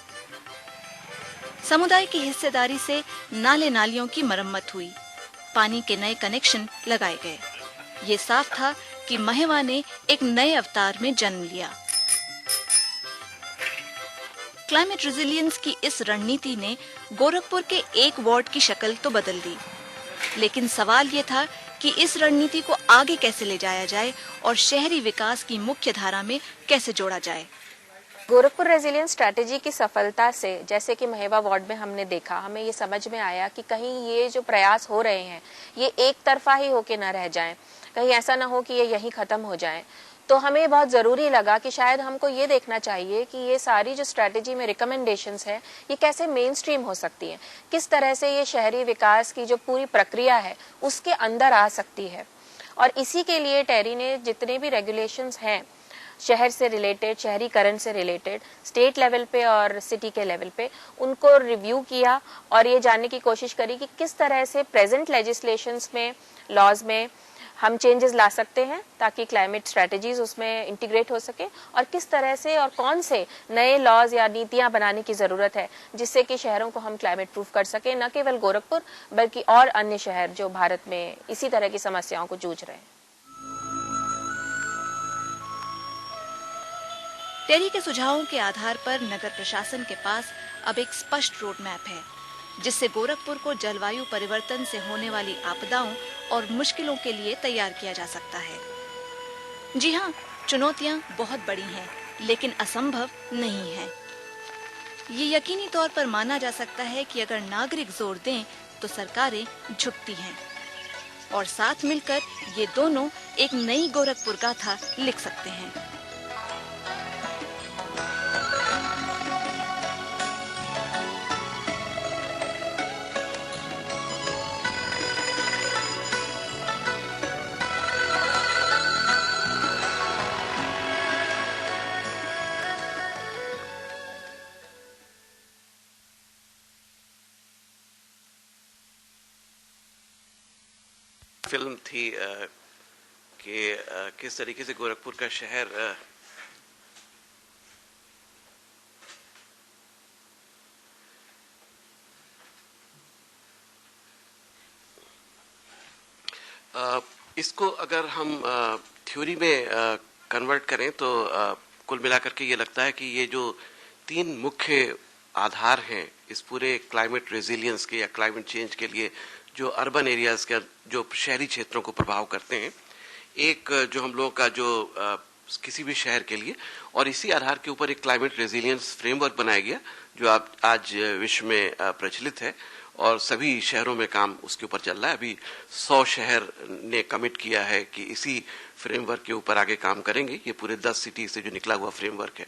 समुदाय की हिस्सेदारी से नाले नालियों की मरम्मत हुई, पानी के नए कनेक्शन लगाए गए। ये साफ था कि महेवा ने एक नए अवतार में जन्म लिया। क्लाइमेट रेजिलियंस की इस रणनीति ने गोरखपुर के एक वार्ड की शक्ल तो बदल दी, लेकिन सवाल ये था कि इस रणनीति को आगे कैसे ले जाया जाए और शहरी विकास की मुख्य धारा में कैसे जोड़ा जाए। गोरखपुर रेजिलियंस स्ट्रैटेजी की सफलता से, जैसे कि महेवा वार्ड में हमने देखा, हमें ये समझ में आया कि कहीं ये जो प्रयास हो रहे हैं ये एक तरफा ही होके न रह जाएं, कहीं ऐसा ना हो कि ये यहीं खत्म हो जाए। तो हमें बहुत ज़रूरी लगा कि शायद हमको ये देखना चाहिए कि ये सारी जो स्ट्रैटेजी में रिकमेंडेशंस है ये कैसे मेन स्ट्रीम हो सकती है, किस तरह से ये शहरी विकास की जो पूरी प्रक्रिया है उसके अंदर आ सकती है। और इसी के लिए टेरी ने जितने भी रेगुलेशंस हैं शहर से रिलेटेड, शहरीकरण से रिलेटेड, स्टेट लेवल पे और सिटी के लेवल पे, उनको रिव्यू किया और ये जानने की कोशिश करी कि किस तरह से प्रेजेंट लेजिस्लेशंस में, लॉज में हम चेंजेस ला सकते हैं ताकि क्लाइमेट स्ट्रेटजीज उसमें इंटीग्रेट हो सके, और किस तरह से और कौन से नए लॉज या नीतियां बनाने की जरूरत है जिससे कि शहरों को हम क्लाइमेट प्रूफ कर सके, न केवल गोरखपुर बल्कि और अन्य शहर जो भारत में इसी तरह की समस्याओं को जूझ रहे हैं। टेरी के सुझावों के आधार पर नगर प्रशासन के पास अब एक स्पष्ट रोड मैप है, जिससे गोरखपुर को जलवायु परिवर्तन से होने वाली आपदाओं और मुश्किलों के लिए तैयार किया जा सकता है। जी हाँ, चुनौतियां बहुत बड़ी हैं, लेकिन असंभव नहीं है। ये यकीनी तौर पर माना जा सकता है कि अगर नागरिक जोर दें तो सरकारें झुकती हैं, और साथ मिलकर ये दोनों एक नई गोरखपुर गाथा लिख सकते हैं। फिल्म थी कि किस तरीके से गोरखपुर का शहर इसको अगर हम थ्योरी में कन्वर्ट करें तो कुल मिलाकर के ये लगता है कि ये जो 3 मुख्य आधार हैं इस पूरे क्लाइमेट रेजिलियंस के या क्लाइमेट चेंज के लिए, जो अर्बन एरियाज के, जो शहरी क्षेत्रों को प्रभाव करते हैं, एक जो हम लोगों का जो किसी भी शहर के लिए, और इसी आधार के ऊपर एक क्लाइमेट रेजिलियंस फ्रेमवर्क बनाया गया जो आज विश्व में प्रचलित है और सभी शहरों में काम उसके ऊपर चल रहा है। अभी 100 शहर ने कमिट किया है कि इसी फ्रेमवर्क के ऊपर आगे काम करेंगे। ये पूरे 10 सिटी से जो निकला हुआ फ्रेमवर्क है,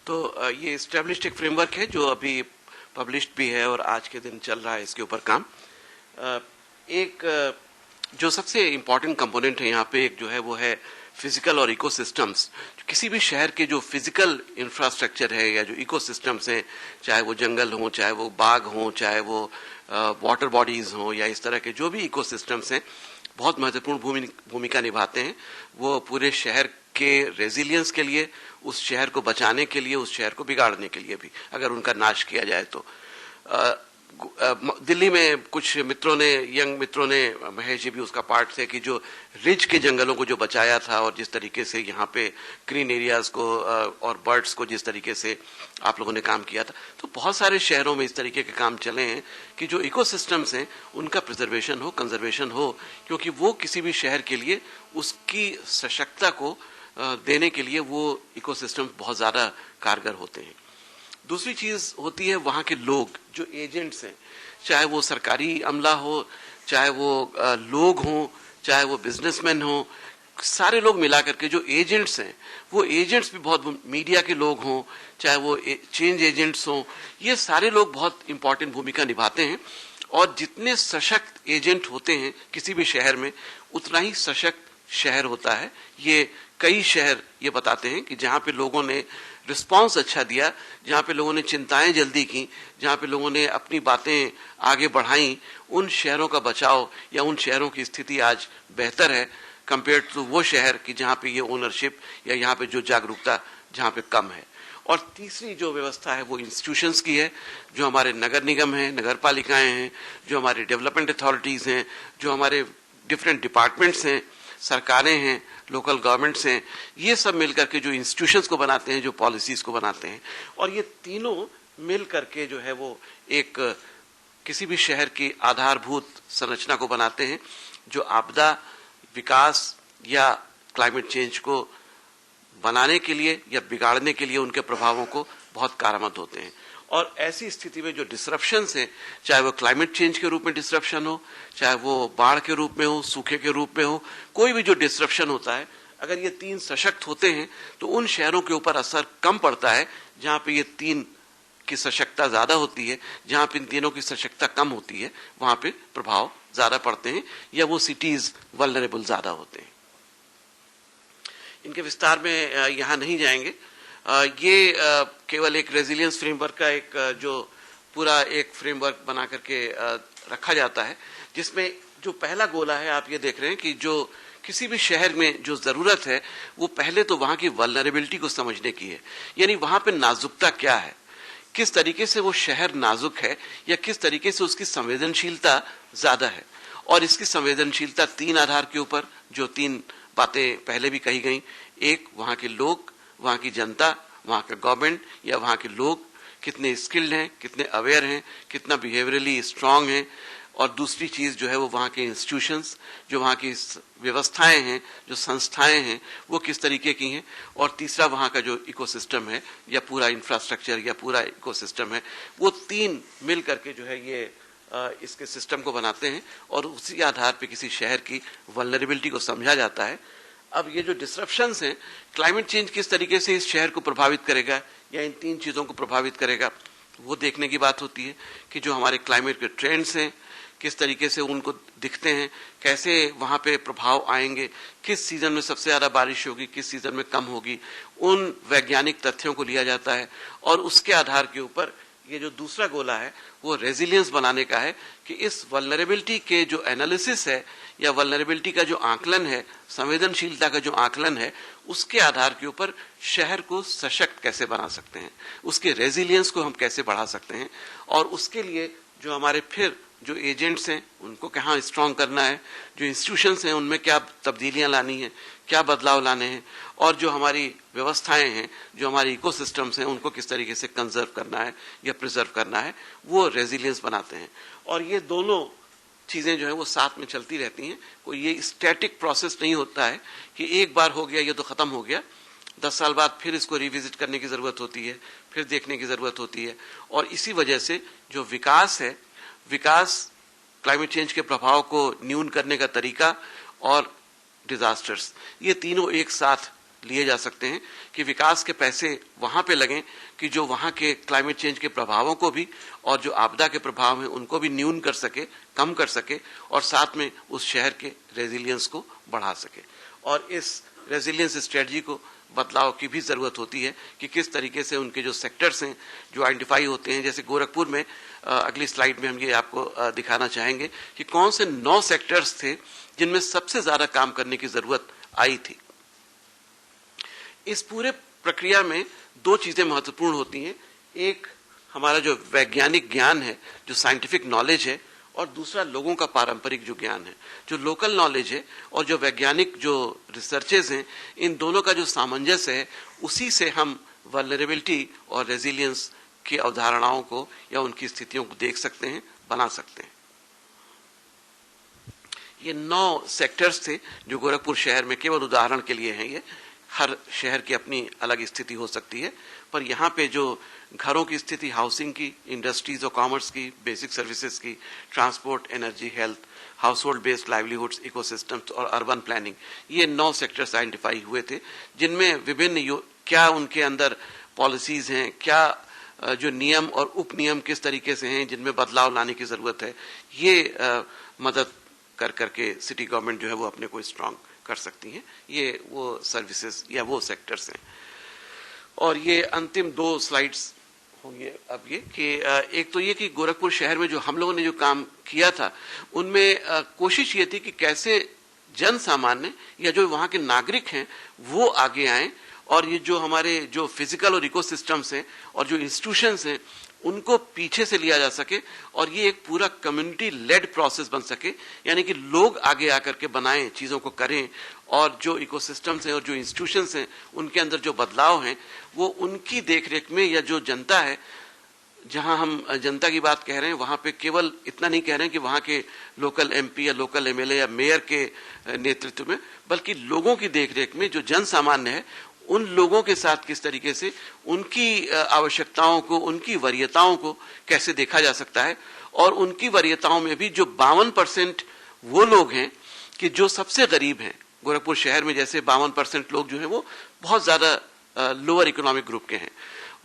तो ये एस्टेब्लिश्ड एक फ्रेमवर्क है जो अभी पब्लिश्ड भी है और आज के दिन चल रहा है इसके ऊपर काम। एक जो सबसे इम्पोर्टेंट कंपोनेंट है यहाँ पे एक जो है वो है फिजिकल और इकोसिस्टम्स। किसी भी शहर के जो फिजिकल इंफ्रास्ट्रक्चर है या जो इकोसिस्टम्स हैं, चाहे वो जंगल हो, चाहे वो बाग हो, चाहे वो वाटर बॉडीज हो, या इस तरह के जो भी इकोसिस्टम्स हैं बहुत महत्वपूर्ण भूमिका निभाते हैं। वो पूरे शहर के रेजिलियंस के लिए, उस शहर को बचाने के लिए, उस शहर को बिगाड़ने के लिए भी, अगर उनका नाश किया जाए तो। दिल्ली में कुछ मित्रों ने, यंग मित्रों ने, महेश जी भी उसका पार्ट थे, कि जो रिज के जंगलों को जो बचाया था और जिस तरीके से यहाँ पे ग्रीन एरियाज को और बर्ड्स को जिस तरीके से आप लोगों ने काम किया था, तो बहुत सारे शहरों में इस तरीके के काम चले हैं कि जो इकोसिस्टम्स हैं उनका प्रिजर्वेशन हो, कंजर्वेशन हो, क्योंकि वो किसी भी शहर के लिए उसकी सशक्तता को देने के लिए वो इकोसिस्टम बहुत ज्यादा कारगर होते हैं। दूसरी चीज होती है वहां के लोग, जो एजेंट्स हैं, चाहे वो सरकारी अमला हो, चाहे वो लोग हों, चाहे वो बिजनेसमैन हो, सारे लोग मिलाकर के जो एजेंट्स हैं, वो एजेंट्स भी बहुत, मीडिया के लोग हों, चाहे वो चेंज एजेंट्स हों, ये सारे लोग बहुत इंपॉर्टेंट भूमिका निभाते हैं। और जितने सशक्त एजेंट होते हैं किसी भी शहर में, उतना ही सशक्त शहर होता है। ये कई शहर ये बताते हैं कि जहां पे लोगों ने रिस्पांस अच्छा दिया, जहां पे लोगों ने चिंताएं जल्दी की, जहां पे लोगों ने अपनी बातें आगे बढ़ाई, उन शहरों का बचाव या उन शहरों की स्थिति आज बेहतर है कंपेयर टू वो शहर कि जहां पे ये ओनरशिप या यहाँ पे जो जागरूकता जहां पे कम है। और तीसरी जो व्यवस्था है वो इंस्टीट्यूशंस की है, जो हमारे नगर निगम हैं, नगर पालिकाएं हैं, जो हमारे डेवलपमेंट अथॉरिटीज हैं, जो हमारे डिफरेंट डिपार्टमेंट्स हैं, सरकारें हैं, लोकल गवर्नमेंट्स हैं, ये सब मिलकर के जो इंस्टीट्यूशंस को बनाते हैं, जो पॉलिसीज को बनाते हैं, और ये तीनों मिल करके जो है वो एक किसी भी शहर की आधारभूत संरचना को बनाते हैं, जो आपदा, विकास या क्लाइमेट चेंज को बनाने के लिए या बिगाड़ने के लिए उनके प्रभावों को बहुत कारगर होते हैं। और ऐसी स्थिति में जो डिसरप्शंस हैं, चाहे वो क्लाइमेट चेंज के रूप में डिसरप्शन हो, चाहे वो बाढ़ के रूप में हो, सूखे के रूप में हो, कोई भी जो डिसरप्शन होता है, अगर ये तीन सशक्त होते हैं तो उन शहरों के ऊपर असर कम पड़ता है जहां पे ये तीन की सशक्तता ज्यादा होती है। जहां पे इन तीनों की सशक्तता कम होती है वहां पे प्रभाव ज्यादा पड़ते हैं या वो सिटीज वल्नरेबल ज्यादा होते हैं। इनके विस्तार में यहां नहीं जाएंगे। ये केवल एक रेजिलियंस फ्रेमवर्क का एक जो पूरा एक फ्रेमवर्क बना करके रखा जाता है, जिसमें जो पहला गोला है आप ये देख रहे हैं कि जो किसी भी शहर में जो जरूरत है वो पहले तो वहां की वल्नरेबिलिटी को समझने की है, यानी वहां पे नाजुकता क्या है, किस तरीके से वो शहर नाजुक है या किस तरीके से उसकी संवेदनशीलता ज्यादा है। और इसकी संवेदनशीलता तीन आधार के ऊपर, जो तीन बातें पहले भी कही गई, एक वहां के लोग, वहां की जनता, वहां का गवर्नमेंट या वहां के लोग कितने स्किल्ड हैं, कितने अवेयर हैं, कितना बिहेवियरली स्ट्रांग हैं, और दूसरी चीज जो है वो वहां के इंस्टीट्यूशंस, जो वहां की व्यवस्थाएं हैं, जो संस्थाएं हैं, वो किस तरीके की हैं, और तीसरा वहां का जो इकोसिस्टम है या पूरा इंफ्रास्ट्रक्चर या पूरा इकोसिस्टम है, वो तीन मिल करके जो है ये इसके सिस्टम को बनाते हैं और उसी आधार पे किसी शहर की वल्नरेबिलिटी को समझा जाता है। अब ये जो डिसरप्शंस हैं, क्लाइमेट चेंज किस तरीके से इस शहर को प्रभावित करेगा या इन तीन चीजों को प्रभावित करेगा, वो देखने की बात होती है कि जो हमारे क्लाइमेट के ट्रेंड्स हैं किस तरीके से उनको दिखते हैं, कैसे वहां पे प्रभाव आएंगे, किस सीजन में सबसे ज्यादा बारिश होगी, किस सीजन में कम होगी, उन वैज्ञानिक तथ्यों को लिया जाता है। और उसके आधार के ऊपर ये जो दूसरा गोला है वो रेजिलियंस बनाने का है कि इस वल्नरेबिलिटी के जो एनालिसिस है या वल्नरेबिलिटी का जो आकलन है, संवेदनशीलता का जो आकलन है, उसके आधार के ऊपर शहर को सशक्त कैसे बना सकते हैं, उसके रेजिलियंस को हम कैसे बढ़ा सकते हैं, और उसके लिए जो हमारे फिर जो एजेंट्स हैं उनको कहाँ स्ट्रांग करना है, जो इंस्टीट्यूशंस हैं उनमें क्या तब्दीलियां लानी है, क्या बदलाव लाने हैं, और जो हमारी व्यवस्थाएं हैं, जो हमारी इकोसिस्टम्स हैं, उनको किस तरीके से कंजर्व करना है या प्रिजर्व करना है, वो रेजिलियंस बनाते हैं। और ये दोनों चीजें जो है वो साथ में चलती रहती हैं। कोई ये स्टैटिक प्रोसेस नहीं होता है कि एक बार हो गया ये तो खत्म हो गया, 10 साल बाद फिर इसको रिविजिट करने की जरूरत होती है, फिर देखने की जरूरत होती है। और इसी वजह से जो विकास है, विकास, क्लाइमेट चेंज के प्रभाव को न्यून करने का तरीका और डिजास्टर्स, ये तीनों एक साथ लिए जा सकते हैं कि विकास के पैसे वहां पे लगें कि जो वहां के क्लाइमेट चेंज के प्रभावों को भी और जो आपदा के प्रभाव हैं उनको भी न्यून कर सके, कम कर सके, और साथ में उस शहर के रेजिलियंस को बढ़ा सके। और इस रेजिलियंस स्ट्रेटजी को बदलाव की भी जरूरत होती है कि किस तरीके से उनके जो सेक्टर्स हैं जो आइडेंटिफाई होते हैं, जैसे गोरखपुर में अगली स्लाइड में हम ये आपको दिखाना चाहेंगे कि कौन से 9 सेक्टर्स थे जिनमें सबसे ज्यादा काम करने की जरूरत आई थी। इस पूरे प्रक्रिया में दो चीजें महत्वपूर्ण होती हैं। एक हमारा जो वैज्ञानिक ज्ञान है, जो साइंटिफिक नॉलेज है, और दूसरा लोगों का पारंपरिक जो ज्ञान है, जो लोकल नॉलेज है और जो वैज्ञानिक जो रिसर्चेस हैं, इन दोनों का जो सामंजस्य है, उसी से हम वल्नरेबिलिटी और रेजिलियंस की अवधारणाओं को या उनकी स्थितियों को देख सकते हैं, बना सकते हैं। ये 9 सेक्टर्स थे जो गोरखपुर शहर में केवल उदाहरण के लिए हैं। ये हर शहर की अपनी अलग स्थिति हो सकती है, पर यहाँ पे जो घरों की स्थिति, हाउसिंग की, इंडस्ट्रीज और कॉमर्स की, बेसिक सर्विसेज की, transport, energy, health, house hold based livelihoods, ecosystems और अर्बन प्लानिंग, ये 9 सेक्टर्स आइडेंटिफाई हुए थे, जिनमें विभिन्न क्या उनके अंदर पॉलिसीज हैं, क्या जो नियम और उप नियम किस तरीके से हैं, जिनमें बदलाव लाने की जरूरत है, ये मदद कर करके सिटी गवर्नमेंट जो है वो अपने को स्ट्रांग कर सकती हैं। ये वो सर्विसेज या वो सेक्टर्स हैं। और ये अंतिम 2 स्लाइड्स होंगे अब ये कि एक तो ये कि गोरखपुर शहर में जो हम लोगों ने जो काम किया था, उनमें कोशिश ये थी कि कैसे जन सामान्य या जो वहाँ के नागरिक हैं वो आगे आएं, और ये जो हमारे जो फिजिकल और इकोसिस्टम्स हैं और जो इंस्टीट्यूशंस हैं उनको पीछे से लिया जा सके, और ये एक पूरा कम्युनिटी लेड प्रोसेस बन सके, यानी कि लोग आगे आकर के बनाएं, चीजों को करें, और जो इकोसिस्टम्स हैं और जो इंस्टीट्यूशंस हैं उनके अंदर जो बदलाव हैं वो उनकी देखरेख में, या जो जनता है, जहां हम जनता की बात कह रहे हैं वहां पे केवल इतना नहीं कह रहे हैं कि वहां के लोकल एमपी या लोकल एमएलए या मेयर के नेतृत्व में, बल्कि लोगों की देखरेख में जो जन सामान्य है उन लोगों के साथ किस तरीके से उनकी आवश्यकताओं को, उनकी वरीयताओं को कैसे देखा जा सकता है, और उनकी वरीयताओं में भी जो 52% वो लोग हैं कि जो सबसे गरीब हैं। गोरखपुर शहर में जैसे 52% लोग जो हैं वो बहुत ज्यादा लोअर इकोनॉमिक ग्रुप के हैं,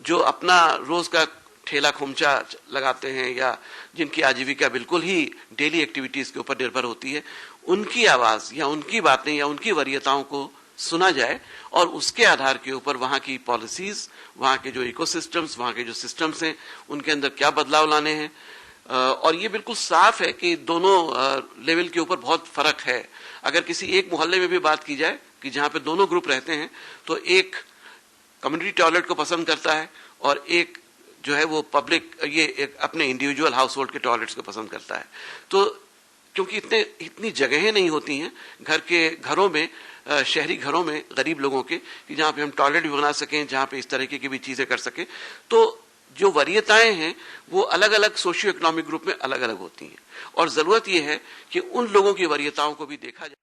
जो अपना रोज का ठेला खोमचा लगाते हैं या जिनकी आजीविका बिल्कुल ही डेली एक्टिविटीज के ऊपर निर्भर होती है, उनकी आवाज या उनकी बातें या उनकी वरीयताओं को सुना जाए, और उसके आधार के ऊपर वहां की पॉलिसीज, वहां के जो इकोसिस्टम्स, वहां के जो सिस्टम्स हैं, उनके अंदर क्या बदलाव लाने हैं। और ये बिल्कुल साफ है कि दोनों लेवल के ऊपर बहुत फर्क है। अगर किसी एक मोहल्ले में भी बात की जाए कि जहां पे दोनों ग्रुप रहते हैं, तो एक कम्युनिटी टॉयलेट को पसंद करता है और एक जो है वो पब्लिक, ये एक अपने इंडिविजुअल हाउस होल्ड के टॉयलेट्स को पसंद करता है। तो क्योंकि इतनी जगहें नहीं होती हैं घरों में, शहरी घरों में गरीब लोगों के, कि जहां पे हम टॉयलेट भी बना सकें, जहां पे इस तरीके की भी चीजें कर सकें, तो जो वरीयताएं हैं वो अलग अलग सोशियो इकोनॉमिक ग्रुप में अलग अलग होती हैं, और जरूरत यह है कि उन लोगों की वरीयताओं को भी देखा जाए।